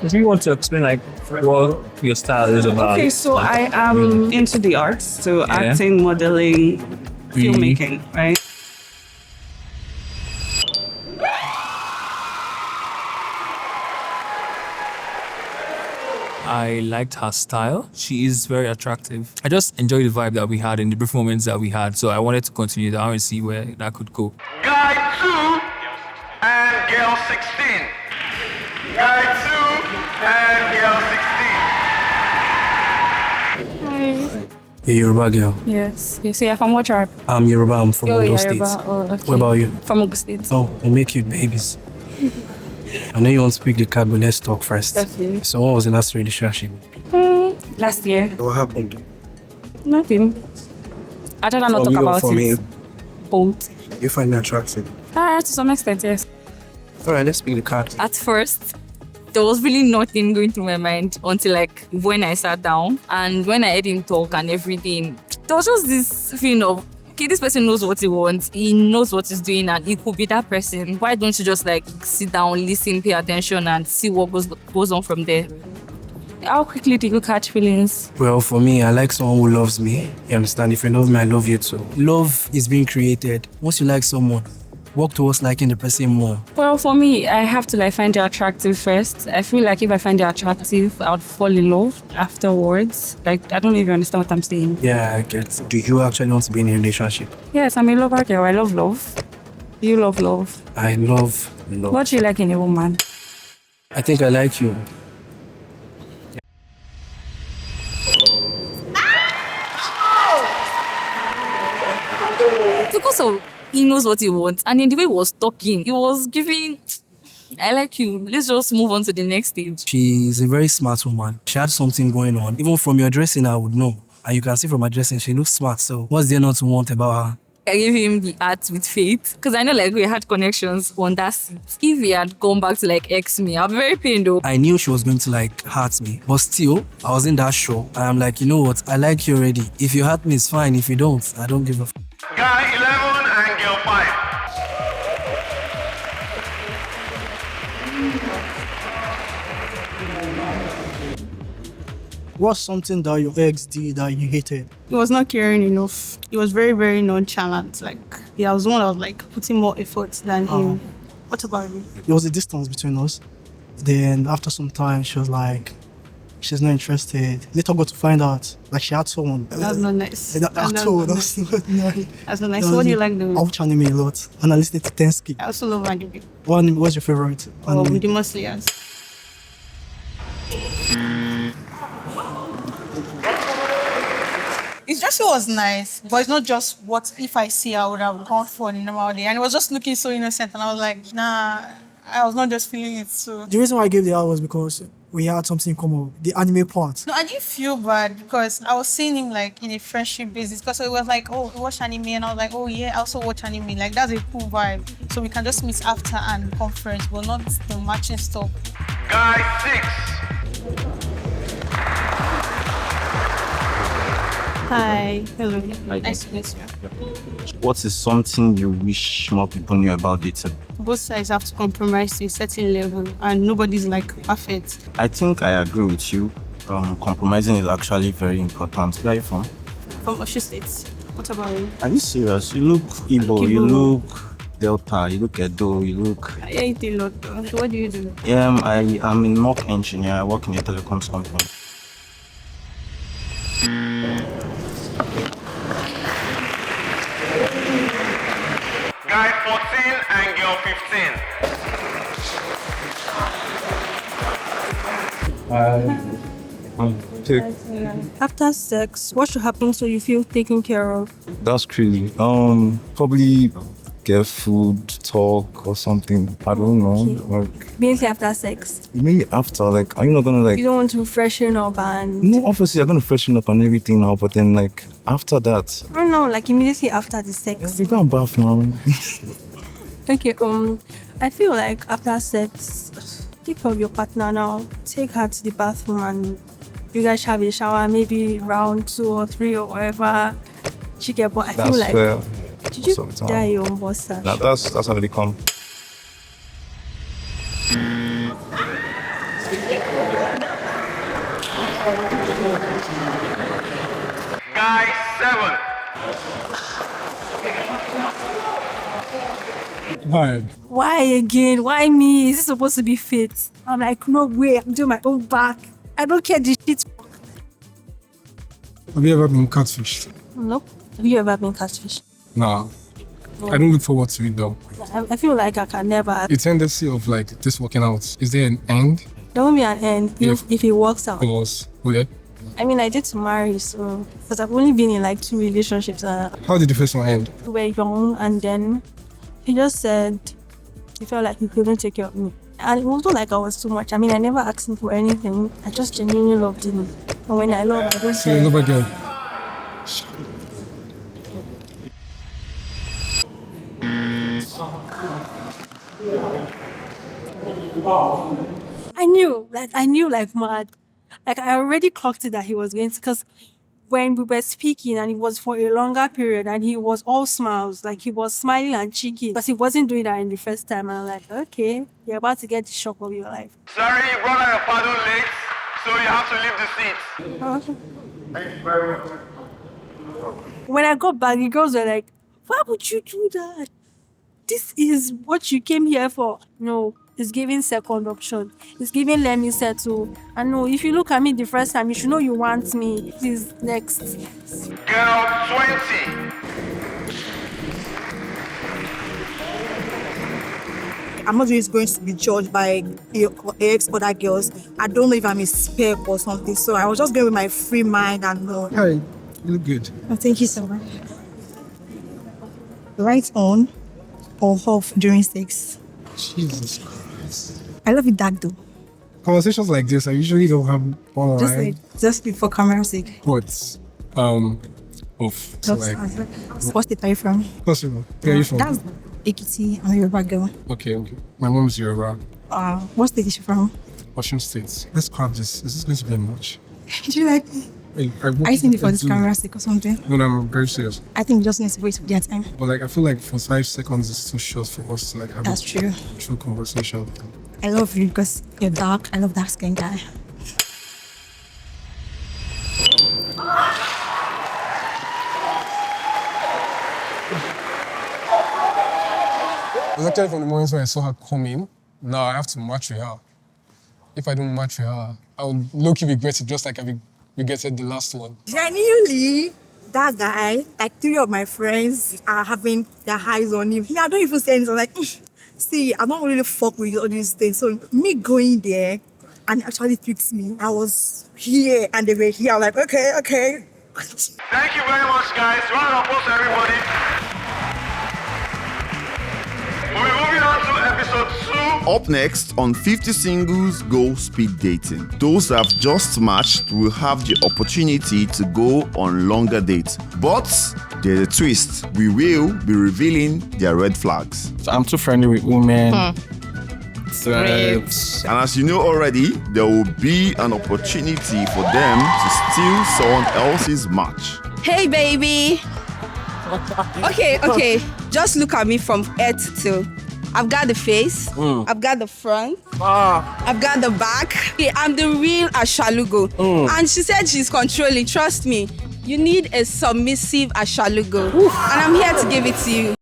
Speaker 13: If you want to explain like what your style is about.
Speaker 2: Okay, so I am into the arts, so
Speaker 13: Yeah.
Speaker 2: acting, modeling, filmmaking, right?
Speaker 13: I liked her style. She is very attractive. I just enjoyed the vibe that we had in the performance that we had. So I wanted to continue that and see where that could go.
Speaker 6: Guy 2 and girl 16. Guy 2 and girl 16.
Speaker 23: Hi.
Speaker 22: You're Yoruba girl.
Speaker 23: Yes. You see, I'm from what tribe?
Speaker 22: I'm Yoruba. I'm from
Speaker 23: Oh,
Speaker 22: Ondo
Speaker 23: yeah,
Speaker 22: State.
Speaker 23: Yoruba. Oh, okay.
Speaker 22: What about you?
Speaker 23: From Ogun State.
Speaker 22: Oh, we make cute babies. I know you want to speak the card, but let's talk first.
Speaker 23: Okay.
Speaker 22: So, what was the last relationship?
Speaker 23: Last year.
Speaker 22: What happened?
Speaker 23: Nothing. I'd rather not
Speaker 22: From
Speaker 23: talk
Speaker 22: you or
Speaker 23: about
Speaker 22: from
Speaker 23: it.
Speaker 22: me?
Speaker 23: Both.
Speaker 22: You find me attractive.
Speaker 23: To some extent, yes.
Speaker 22: All right, let's speak the card.
Speaker 23: At first, there was really nothing going through my mind until like when I sat down and when I heard him talk and everything. There was just this feeling of, okay, this person knows what he wants, he knows what he's doing, and it could be that person. Why don't you just like sit down, listen, pay attention, and see what goes on from there? How quickly do you catch feelings?
Speaker 22: Well, for me, I like someone who loves me. You understand? If you love me, I love you too. Love is being created. Once you like someone, work towards liking the person more.
Speaker 23: Well, for me, I have to like find you attractive first. I feel like if I find you attractive, I would fall in love afterwards. Like, I don't know if you understand what I'm saying.
Speaker 22: Yeah, I get. Do you actually want to be in a relationship?
Speaker 23: Yes, I'm a lover girl. I love love. You love love.
Speaker 22: I love love.
Speaker 23: What do you like in a woman?
Speaker 22: I think I like you.
Speaker 23: Because of he knows what he wants, and in the way he was talking, he was giving. I like you. Let's just move on to the next stage.
Speaker 22: She's a very smart woman. She had something going on. Even from your dressing, I would know. And you can see from her dressing, she looks smart. So what's there not to want about her?
Speaker 23: I gave him the art with faith because I know like we had connections on that seat. If he had gone back to like ex me, I'll be very pained though.
Speaker 22: I knew she was going to like hurt me. But still, I wasn't that sure. I'm like, you know what? I like you already. If you hurt me, it's fine. If you don't, I don't give a f.
Speaker 6: Guy 11 and girl 5.
Speaker 19: What's something that your ex did that you hated?
Speaker 9: He was not caring enough. He was very, very nonchalant. Like, I was the one that was like putting more effort than him. What about you?
Speaker 19: There was a distance between us. Then after some time, she was like, she's not interested. Later got to find out, like she had someone.
Speaker 9: That's not nice.
Speaker 19: That
Speaker 9: That's
Speaker 19: at
Speaker 9: not
Speaker 19: all.
Speaker 9: nice.
Speaker 19: That's not nice.
Speaker 9: That's not nice. What do you like doing?
Speaker 19: I watch anime a lot, and I listen to Tensky.
Speaker 9: I also love anime.
Speaker 19: What's your favorite anime?
Speaker 9: Demon Slayers. It's just, it was nice, but it's not just what if I see I would have gone for in a normal day. And it was just looking so innocent, and I was like, nah, I was not just feeling it. So
Speaker 19: The reason why I gave the hour was because we had something in common, the anime part.
Speaker 9: no, I didn't feel bad because I was seeing him like in a friendship basis. Because it was like, oh, we watch anime, and I was like, oh yeah, I also watch anime. Like that's a cool vibe. So we can just meet after and conference, but not the matching stuff.
Speaker 6: Guy 6.
Speaker 9: Hi, hello. Nice to meet you.
Speaker 20: What is something you wish more people knew about dating?
Speaker 9: Both sides have to compromise to a certain level, and nobody's like perfect.
Speaker 20: I think I agree with you. Compromising is actually very important. Where are you from?
Speaker 9: From Osun State. What about you?
Speaker 20: Are you serious? You look Igbo, you look Delta, you look Edo, you look...
Speaker 9: I eat a lot though. So what do you do?
Speaker 20: Yeah, I am a mock engineer. I work in a telecoms company.
Speaker 6: Guy 14 and girl 15.
Speaker 10: Pick.
Speaker 1: After sex, what should happen so you feel taken care of?
Speaker 10: That's crazy. Probably get food, talk, or something. I don't know. Like,
Speaker 1: Basically after sex.
Speaker 10: maybe after, like, are you not gonna like?
Speaker 1: You don't want to freshen up and...
Speaker 10: No, obviously you're gonna freshen up and everything now, but then like after that,
Speaker 1: I don't know, like immediately after the sex.
Speaker 10: you go and bath now.
Speaker 1: Okay, I feel like after sex, take care of your partner now. Take her to the bathroom and you guys have a shower, maybe round 2 or 3 or whatever. But I feel
Speaker 10: That's
Speaker 1: like...
Speaker 10: fair.
Speaker 1: Did you
Speaker 10: Most of the time.
Speaker 1: die your own boss?
Speaker 10: Nah, that's how they come.
Speaker 6: Guy 7.
Speaker 12: Hi.
Speaker 1: Why again? Why me? Is this supposed to be fit? I'm like, no way, I'm doing my own back. I don't care this shit.
Speaker 12: Have you ever been catfished?
Speaker 1: Nope. Have you ever been catfished?
Speaker 12: Nah. I don't look forward to it though.
Speaker 1: I feel like I can never.
Speaker 12: The tendency of like this working out, is there an end?
Speaker 1: There won't be an end if it works out.
Speaker 12: Because, okay.
Speaker 1: I mean, I did to marry, so because I've only been in like 2 relationships.
Speaker 12: How did the first one end?
Speaker 1: We were young, and then he just said he felt like he couldn't take care of me, and it wasn't like I was too much. I mean, I never asked him for anything. I just genuinely loved him, and when I love, I don't
Speaker 12: So you love again?
Speaker 1: I knew like mad. Like I already clocked it that he was going to, because when we were speaking and it was for a longer period and he was all smiles, like he was smiling and cheeky, because he wasn't doing that in the first time. And I'm like, okay, you're about to get the shock of your life.
Speaker 6: Sorry, you brought out your paddle late, so you have to leave the seat.
Speaker 1: Okay.
Speaker 6: Thank you very much.
Speaker 1: When I got back, the girls were like, why would you do that? This is what you came here for. No, it's giving second option. It's giving let me settle. And no, if you look at me the first time, you should know you want me. Please, next.
Speaker 6: Gerald 20.
Speaker 8: I'm not just going to be judged by ex other girls. I don't know if I'm a spec or something. So I was just going with my free mind and
Speaker 12: Hi, you look good.
Speaker 8: Oh, thank you so much. Right on or off during sex?
Speaker 12: Jesus Christ.
Speaker 8: I love it dark though.
Speaker 12: Conversations like this, I usually don't have one line.
Speaker 8: Just for camera's sake.
Speaker 12: But, off. So like,
Speaker 8: What's the type from?
Speaker 12: possible. Where are you from?
Speaker 8: That's Ekiti. I'm a Yoruba girl.
Speaker 12: Okay. My mom's Yoruba.
Speaker 8: What's the dish from?
Speaker 12: Washington State. Let's crap this. Is this going to be much?
Speaker 8: Do you like me? Are you thinking for this camera's sake or something?
Speaker 12: No, I'm very serious.
Speaker 8: I think we just need to wait for their time.
Speaker 12: But like, I feel like for 5 seconds is too short for us to like have
Speaker 8: That's true.
Speaker 12: true conversation.
Speaker 8: I love you because you're dark. I love dark skin guy.
Speaker 12: It was actually from the moments when I saw her coming. Now I have to match with her. If I don't match with her, I would low-key regret it, just like I regretted the last one.
Speaker 8: Genuinely, that guy, like 3 of my friends are having their eyes on him. I don't even say anything. I'm like, see, I don't really fuck with all these things. So me going there and actually fixed me. I was here and they were here. I'm like, okay.
Speaker 6: Thank you very much, guys. Round of applause to everybody. We're moving on to episode 2.
Speaker 21: Up next on 50 Singles Go Speed Dating. Those who have just matched will have the opportunity to go on longer dates. But there's a twist. We will be revealing their red flags.
Speaker 4: I'm too friendly with women.
Speaker 21: And as you know already, there will be an opportunity for them to steal someone else's match.
Speaker 18: Hey, baby. Okay. Just look at me from head to toe. I've got the face. I've got the front. I've got the back. I'm the real Ashalugo. And she said she's controlling. Trust me, you need a submissive Ashalugo. And I'm here to give it to you.